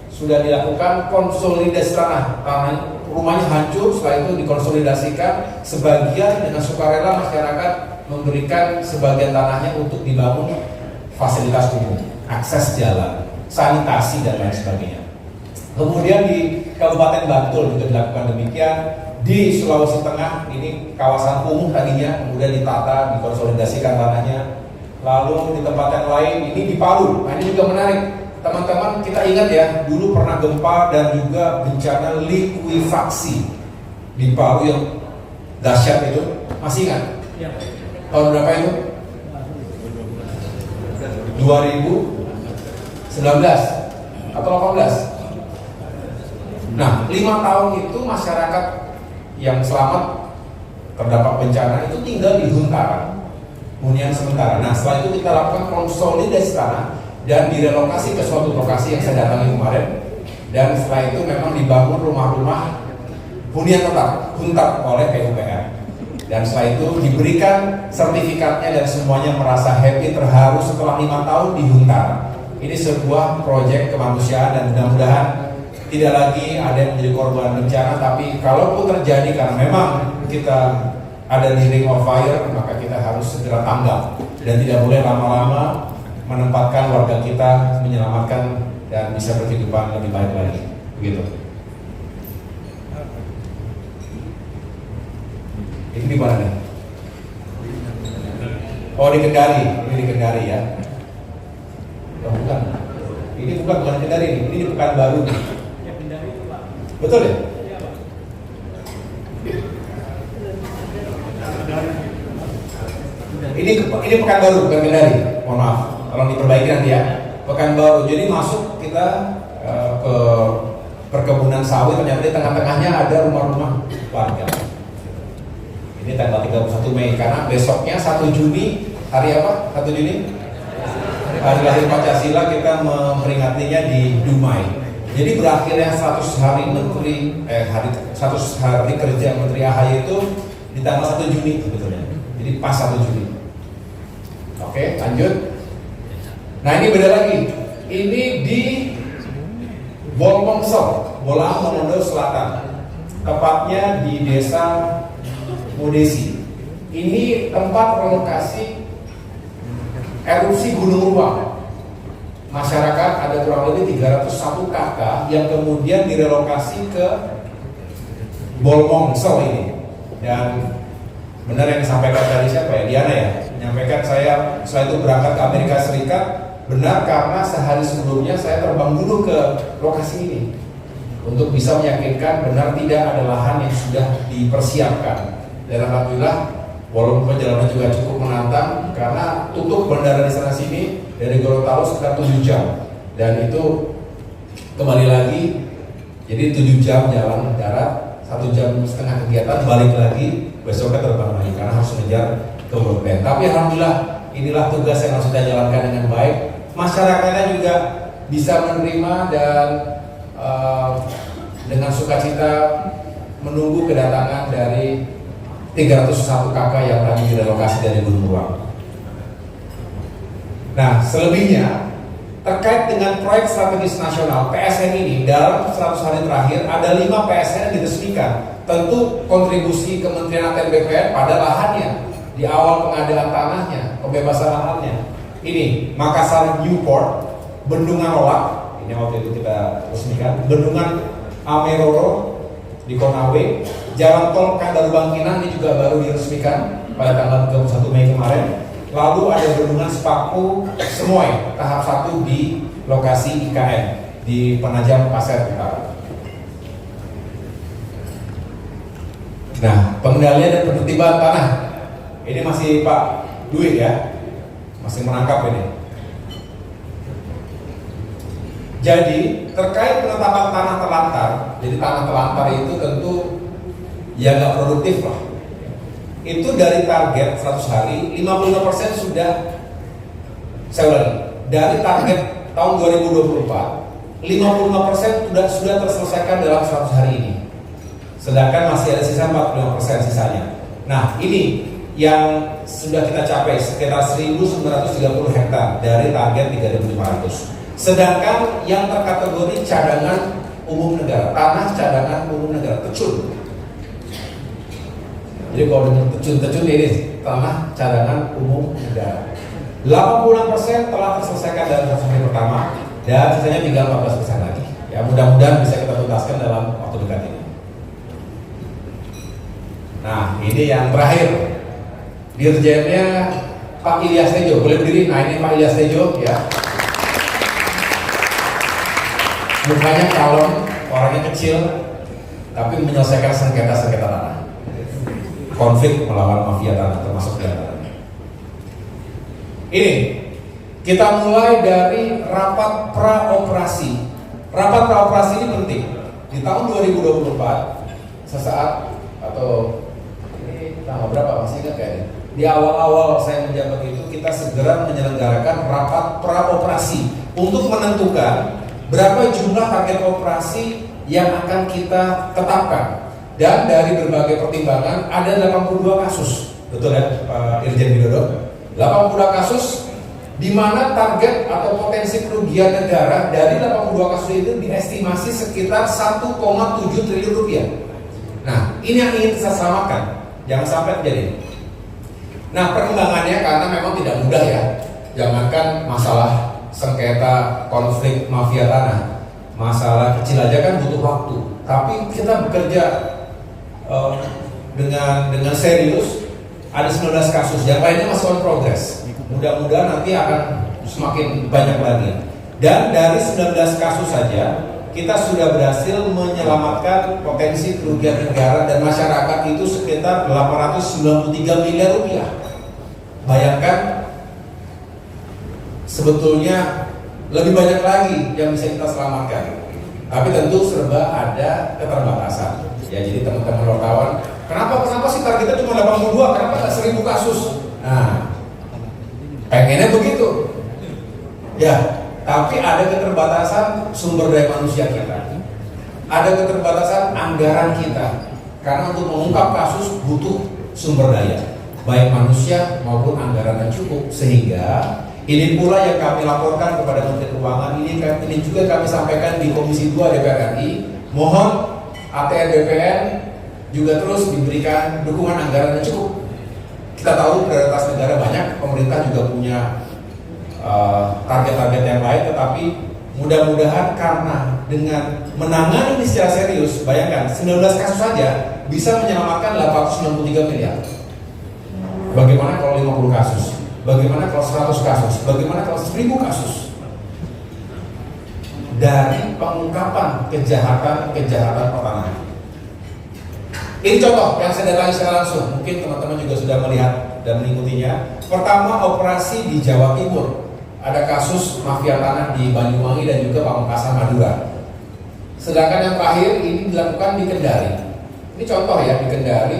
sudah dilakukan konsolidasi tanah rumahnya hancur, setelah itu dikonsolidasikan, sebagian dengan sukarela masyarakat memberikan sebagian tanahnya untuk dibangun fasilitas umum, akses jalan, sanitasi dan lain sebagainya. Kemudian di Kabupaten Bantul juga dilakukan demikian. Di Sulawesi Tengah ini kawasan kumuh tadinya, kemudian ditata, dikonsolidasikan tanahnya. Lalu di tempat yang lain ini di Palu. Nah ini juga menarik. Teman-teman kita ingat ya, dulu pernah gempa dan juga bencana likuifaksi di Palu yang dahsyat itu. Masih ingat? Ya. Tahun berapa itu? 2019 atau 18? Nah, 5 tahun itu masyarakat yang selamat terdampak bencana itu tinggal di Huntara, hunian sementara. Nah, setelah itu kita lakukan konsolidasi tanah dan direlokasi ke suatu lokasi yang saya datangi kemarin. Dan setelah itu memang dibangun rumah-rumah hunian tetap oleh PUPR. Dan setelah itu diberikan sertifikatnya dan semuanya merasa happy, terharu setelah 5 tahun di Huntara. Ini sebuah proyek kemanusiaan dan mudah-mudahan tidak lagi ada yang menjadi korban bencana. Tapi kalaupun terjadi karena memang kita ada di ring of fire, maka kita harus segera tanggap dan tidak boleh lama-lama menempatkan warga kita, menyelamatkan dan bisa berkehidupan lebih baik lagi. Begitu. Ini di mana nih? Oh, di Kendari. Ini di Kendari ya. Oh, bukan. Ini bukan Kendari nih. Ini di Pekanbaru nih. Ya, Kendari itu, Pak. Betul ya? Iya, Pak. Ini Pekanbaru, bukan Kendari. Mohon maaf. Tolong diperbaiki nanti ya. Pekanbaru. Jadi masuk kita ke perkebunan sawit, ternyata di tengah-tengahnya ada rumah-rumah warga. Ini tanggal 31 Mei karena besoknya 1 Juni hari apa? 1 Juni? Hari lahir Pancasila, kita memperingatinya di Dumai. Jadi berakhirnya 100 hari kerja Menteri AHY itu di tanggal 1 Juni sebetulnya. Jadi pas 1 Juni. Oke, lanjut. Nah, ini beda lagi. Ini di Bolmongsel, Bolang Mongondo Selatan. Tepatnya di Desa Modesi. Ini tempat relokasi erupsi Gunung Ruang. Masyarakat ada kurang lebih 301 kakak yang kemudian direlokasi ke Bolmongsel ini. Dan benar yang disampaikan tadi siapa ya? Diana ya? Menyampaikan saya setelah itu berangkat ke Amerika Serikat. Benar, karena sehari sebelumnya saya terbang dulu ke lokasi ini untuk bisa meyakinkan benar tidak ada lahan yang sudah dipersiapkan. Dan alhamdulillah, walaupun perjalanan juga cukup menantang karena tutup bandara di sana sini dari Gorontalo sekitar 7 jam. Dan itu kembali lagi, jadi 7 jam jalan darat, 1,5 jam kegiatan, balik lagi, besoknya terbang lagi karena harus mengejar ke World Bank. Tapi alhamdulillah, inilah tugas yang harus kita jalankan dengan baik. Masyarakatnya juga bisa menerima dan dengan sukacita menunggu kedatangan dari 301 kakak yang tadi direlokasi dari Gunung Ruang. Nah, selebihnya terkait dengan proyek strategis nasional PSN ini, dalam 100 hari terakhir ada 5 PSN yang diresmikan. Tentu kontribusi Kementerian ATR BPN pada lahannya di awal pengadaan tanahnya, pembebasan lahannya. Ini Makassar Newport, Bendungan Rolak, ini waktu itu kita resmikan, Bendungan Ameroro di Konawe, Jalan Tol Kandaru Bangkinang ini juga baru diresmikan pada tanggal 31 Mei kemarin. Lalu ada Bendungan Sepaku Semoy tahap 1 di lokasi IKN. di Penajam Pasir Utara. Nah, pengendalian dan penertiban tanah ini masih Pak Dwi ya, masih merangkap ini. Jadi terkait penetapan tanah terlantar, jadi tanah terlantar itu tentu ya nggak produktif lah. Itu dari target 100 hari, 55% sudah, saya ulangi, dari target tahun 2024, 55% sudah terselesaikan dalam 100 hari ini. Sedangkan masih ada sisa 45% sisanya. Nah, ini yang sudah kita capai sekitar 1.930 hektar dari target 3.500. Sedangkan yang terkategori cadangan umum negara, tanah cadangan umum negara, tecun. Jadi kalau dengan tecun ini tanah cadangan umum negara. 86% telah terselesaikan dalam 100 hari pertama dan sisanya tinggal 14% lagi. Ya, mudah-mudahan bisa kita tuntaskan dalam waktu dekat ini. Nah, ini yang terakhir, dirjennya Pak Ilyas Tejo, boleh berdiri? Nah, ini Pak Ilyas Tejo ya. Mukanya kalem, orangnya kecil, tapi menyelesaikan sengketa-sengketa tanah, konflik melawan mafia tanah termasuk diantaranya. Ini kita mulai dari rapat praoperasi. Rapat praoperasi ini penting. Di tahun 2024, sesaat atau tanggal berapa masih ingat kayaknya, di awal-awal saya menjabat itu kita segera menyelenggarakan rapat praoperasi untuk menentukan berapa jumlah target operasi yang akan kita tetapkan. Dan dari berbagai pertimbangan ada 82 kasus, betul ya Pak Irjen Widodo? 82 kasus di mana target atau potensi kerugian negara dari 82 kasus itu diestimasi sekitar 1,7 triliun rupiah. Nah, ini yang ingin kita selamatkan. Jangan sampai terjadi. Nah, perkembangannya karena memang tidak mudah ya. Jangankan masalah sengketa konflik mafia tanah, masalah kecil aja kan butuh waktu. Tapi kita bekerja dengan serius. Ada 19 kasus, yang lainnya masih on progress. Mudah-mudahan nanti akan semakin banyak lagi. Dan dari 19 kasus saja kita sudah berhasil menyelamatkan potensi kerugian negara dan masyarakat itu sekitar 893 miliar rupiah. Bayangkan, sebetulnya lebih banyak lagi yang bisa kita selamatkan. Tapi tentu serba ada keterbatasan. Ya, jadi teman-teman wartawan, kenapa sih targetnya cuma 82? Kenapa nggak 1000 kasus? Nah, pengennya begitu. Ya. Tapi ada keterbatasan sumber daya manusia kita, ada keterbatasan anggaran kita, karena untuk mengungkap kasus butuh sumber daya, baik manusia maupun anggaran yang cukup. Sehingga ini pula yang kami laporkan kepada Menteri Keuangan, ini juga kami sampaikan di Komisi 2 DPR RI. Mohon ATR BPN juga terus diberikan dukungan anggaran yang cukup. Kita tahu prioritas negara banyak, pemerintah juga punya target-target yang lain, tetapi mudah-mudahan karena dengan menangani ini secara serius, bayangkan 19 kasus saja bisa menyelamatkan 893 miliar. Bagaimana kalau 50 kasus? Bagaimana kalau 100 kasus? Bagaimana kalau 1000 kasus? Dari pengungkapan kejahatan pertanahan. Ini contoh yang saya datangi secara langsung, mungkin teman-teman juga sudah melihat dan mengikutinya. Pertama, operasi di Jawa Timur. Ada kasus mafia tanah di Banyuwangi dan juga Pamekasan, Madura. Sedangkan yang terakhir ini dilakukan di Kendari. Ini contoh ya, di Kendari,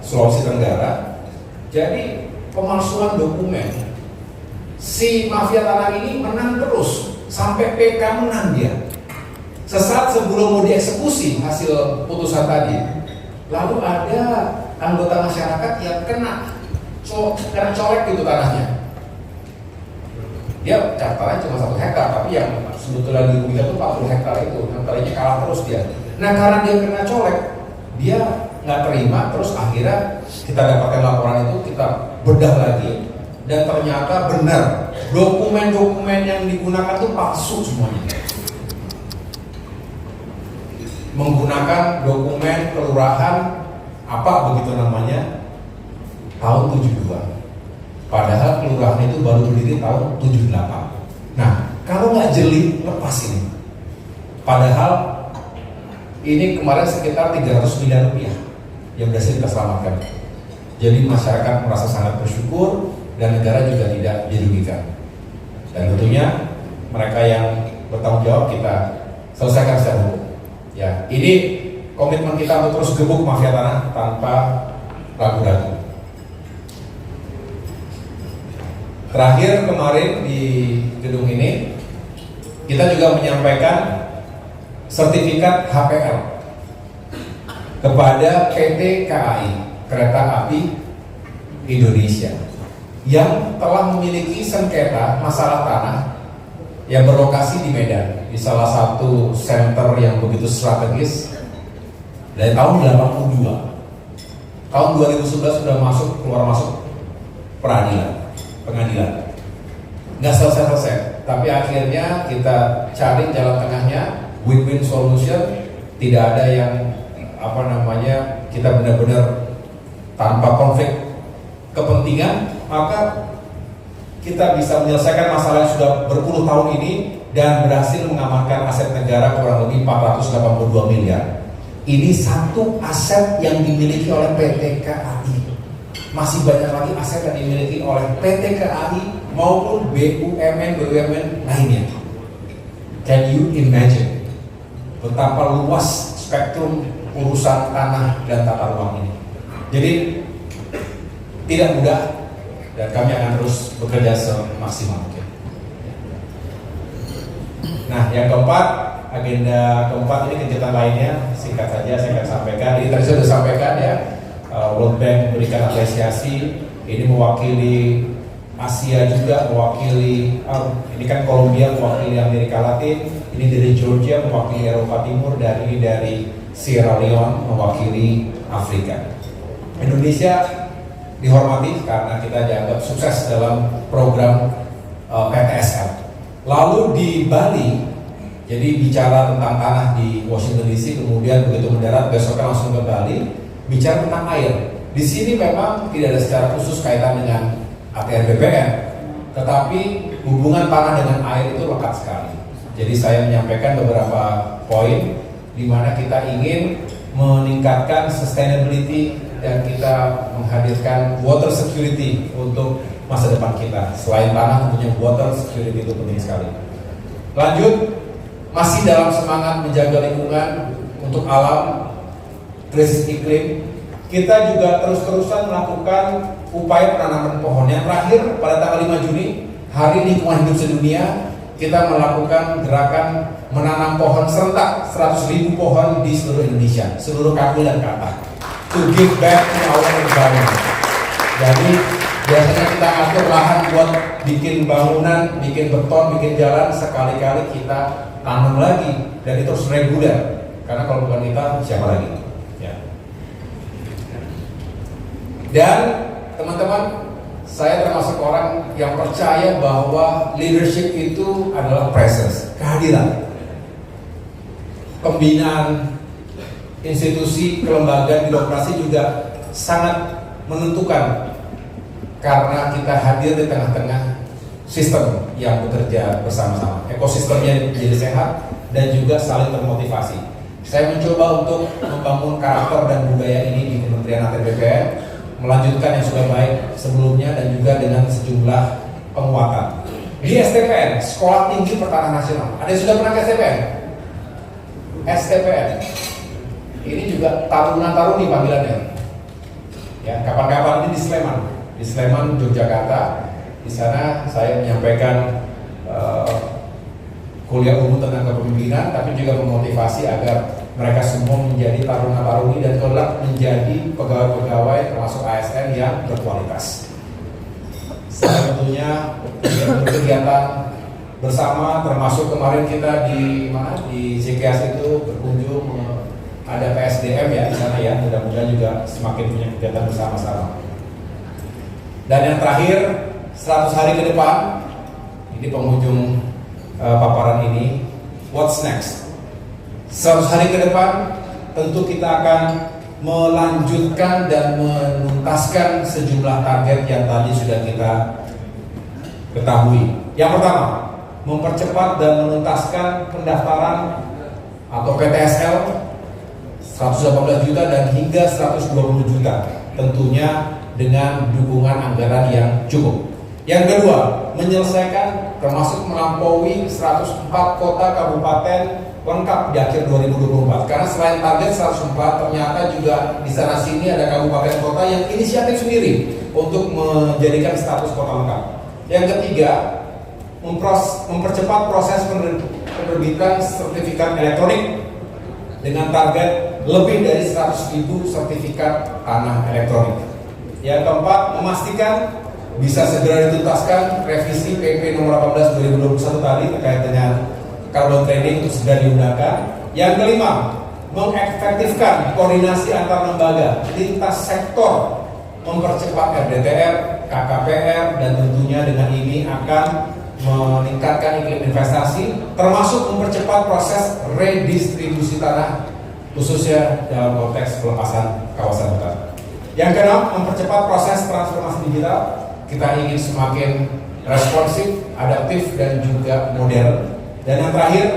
Sulawesi Tenggara. Jadi pemalsuan dokumen. Si mafia tanah ini menang terus sampai PK menang dia. Sesaat sebelum mau dieksekusi hasil putusan tadi, lalu ada anggota masyarakat yang kena colek gitu tanahnya. Dia catatannya cuma 1 hektar, tapi yang sebetulnya dirugikan itu 40 hektar itu, yang tadinya kalah terus dia. Nah, karena dia kena colek, dia nggak terima, terus akhirnya kita dapatkan laporan itu, kita bedah lagi, dan ternyata benar dokumen-dokumen yang digunakan itu palsu semuanya. Menggunakan dokumen kelurahan apa begitu namanya tahun 72. Padahal kelurahan itu baru berdiri tahun 78. Nah, Kalau nggak jeli, lepas ini. Padahal ini kemarin sekitar 300 miliar rupiah yang berhasil kita selamatkan. Jadi masyarakat merasa sangat bersyukur dan negara juga tidak dirugikan. Dan tentunya mereka yang bertanggung jawab kita selesaikan secara hukum. Ya, ini komitmen kita untuk terus gebuk mafia tanah tanpa ragu-ragu. Terakhir kemarin di gedung ini kita juga menyampaikan sertifikat HPL kepada PT KAI, Kereta Api Indonesia, yang telah memiliki sengketa masalah tanah yang berlokasi di Medan, di salah satu center yang begitu strategis dari tahun 82. Tahun 2011 sudah keluar masuk pengadilan. Nggak selesai-selesai, tapi akhirnya kita cari jalan tengahnya, win-win solution. Tidak ada yang kita benar-benar tanpa konflik kepentingan, maka kita bisa menyelesaikan masalah yang sudah berpuluh tahun ini dan berhasil mengamankan aset negara kurang lebih 482 miliar. Ini satu aset yang dimiliki oleh PT KAI. Masih banyak lagi aset yang dimiliki oleh PT KAI maupun BUMN lainnya. Can you imagine betapa luas spektrum urusan tanah dan tata ruang ini? Jadi tidak mudah dan kami akan terus bekerja semaksimal mungkin. Nah, yang keempat, agenda keempat ini kegiatan lainnya, singkat saja saya akan sampaikan. Ini tadi saya sudah sampaikan ya, World Bank memberikan apresiasi. Ini mewakili Asia juga, mewakili ini kan Kolombia mewakili Amerika Latin, ini dari Georgia mewakili Eropa Timur, dan ini dari Sierra Leone mewakili Afrika. Indonesia dihormati karena kita dianggap sukses dalam program PTSL. Lalu di Bali, jadi bicara tentang tanah di Washington DC, kemudian begitu mendarat besoknya langsung ke Bali, bicara tentang air. Di sini memang tidak ada secara khusus kaitan dengan ATR BPN, tetapi hubungan tanah dengan air itu lekat sekali. Jadi saya menyampaikan beberapa poin di mana kita ingin meningkatkan sustainability dan kita menghadirkan water security untuk masa depan kita. Selain tanah, tentunya water security itu penting sekali. Lanjut, masih dalam semangat menjaga lingkungan untuk alam, krisis iklim, kita juga terus-terusan melakukan upaya penanaman pohon. Yang terakhir pada tanggal 5 Juni, Hari Lingkungan Hidup Sedunia, kita melakukan gerakan menanam pohon serentak 100.000 pohon di seluruh Indonesia, seluruh Kapil dan Kata, to give back to our environment. Jadi biasanya kita atur lahan buat bikin bangunan, bikin beton, bikin jalan, sekali-kali kita tanam lagi, dan itu harus reguler, karena kalau bukan kita siapa lagi? Ya. Dan teman-teman, saya termasuk orang yang percaya bahwa leadership itu adalah presence, kehadiran. Pembinaan institusi, kelembagaan, birokrasi juga sangat menentukan karena kita hadir di tengah-tengah sistem yang bekerja bersama-sama. Ekosistemnya jadi sehat dan juga saling termotivasi. Saya mencoba untuk membangun karakter dan budaya ini di Kementerian ATR BPN, melanjutkan yang sudah baik sebelumnya dan juga dengan sejumlah penguatan. Di STPN, Sekolah Tinggi Pertanahan Nasional. Ada yang sudah pernah ke STPN? STPN. Ini juga taruna-taruni panggilannya. Ya, kapan-kapan ini di Sleman, Yogyakarta. Di sana saya menyampaikan kuliah umum tentang kepemimpinan, tapi juga memotivasi agar mereka semua menjadi taruna-taruni dan kelak menjadi pegawai-pegawai termasuk ASN yang berkualitas. Saya tentunya berkegiatan bersama, termasuk kemarin kita di CKS itu berkunjung, ada PSDM ya di sana ya, mudah-mudahan juga semakin punya kegiatan bersama-sama. Dan yang terakhir, 100 hari ke depan, ini penghujung paparan ini, what's next? 100 hari ke depan tentu kita akan melanjutkan dan menuntaskan sejumlah target yang tadi sudah kita ketahui. Yang pertama, mempercepat dan menuntaskan pendaftaran atau PTSL 118 juta dan hingga 120 juta, tentunya dengan dukungan anggaran yang cukup. Yang kedua, menyelesaikan termasuk melampaui 104 kota kabupaten lengkap di akhir 2024. Karena selain target 104, ternyata juga di sana sini ada kabupaten kota yang inisiatif sendiri untuk menjadikan status kota lengkap. Yang ketiga, mempercepat proses penerbitan sertifikat elektronik dengan target lebih dari 100.000 sertifikat tanah elektronik. Yang keempat, memastikan bisa segera dituntaskan revisi PP nomor 18 2021 tadi terkait dengan carbon trading untuk segera diundangkan. Yang kelima, mengefektifkan koordinasi antar lembaga lintas sektor, mempercepat RDTR, KKPR, dan tentunya dengan ini akan meningkatkan iklim investasi, termasuk mempercepat proses redistribusi tanah khususnya dalam konteks pelepasan kawasan hutan. Yang keenam, mempercepat proses transformasi digital. Kita ingin semakin responsif, adaptif, dan juga modern. Dan yang terakhir,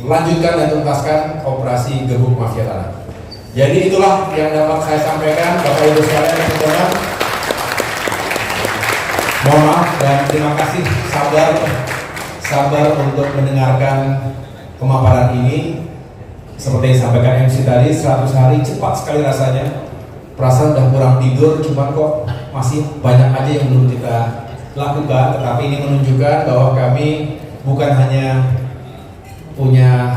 lanjutkan dan tuntaskan operasi gebuk mafia tanah. Jadi itulah yang dapat saya sampaikan, Bapak Ibu sekalian dan teman-teman. Mohon maaf dan terima kasih, sabar untuk mendengarkan pemaparan ini. Seperti yang disampaikan MC tadi, 100 hari cepat sekali rasanya. Perasaan udah kurang tidur, cuman kok masih banyak aja yang belum kita lakukan. Tetapi ini menunjukkan bahwa kami bukan hanya punya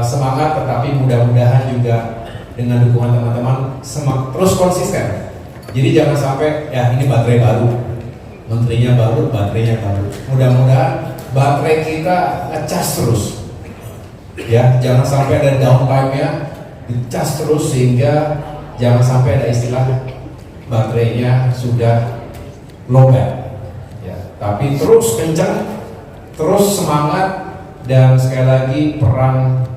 semangat, tetapi mudah-mudahan juga dengan dukungan teman-teman terus konsisten. Jadi jangan sampai ya ini baterai baru, menterinya baru, baterainya baru. Mudah-mudahan baterai kita ngecas terus. Ya, jangan sampai ada downtime-nya, dicas terus sehingga jangan sampai ada istilah baterainya sudah lowbat. Ya, tapi terus kencang, terus semangat, dan sekali lagi peran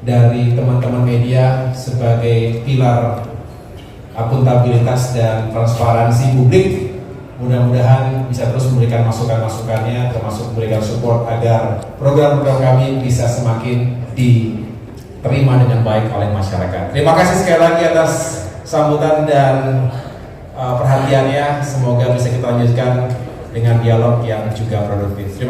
dari teman-teman media sebagai pilar akuntabilitas dan transparansi publik mudah-mudahan bisa terus memberikan masukan-masukannya, termasuk memberikan support agar program-program kami bisa semakin diterima dengan baik oleh masyarakat. Terima kasih sekali lagi atas sambutan dan perhatiannya. Semoga bisa kita lanjutkan dengan dialog yang juga produktif. Terima kasih.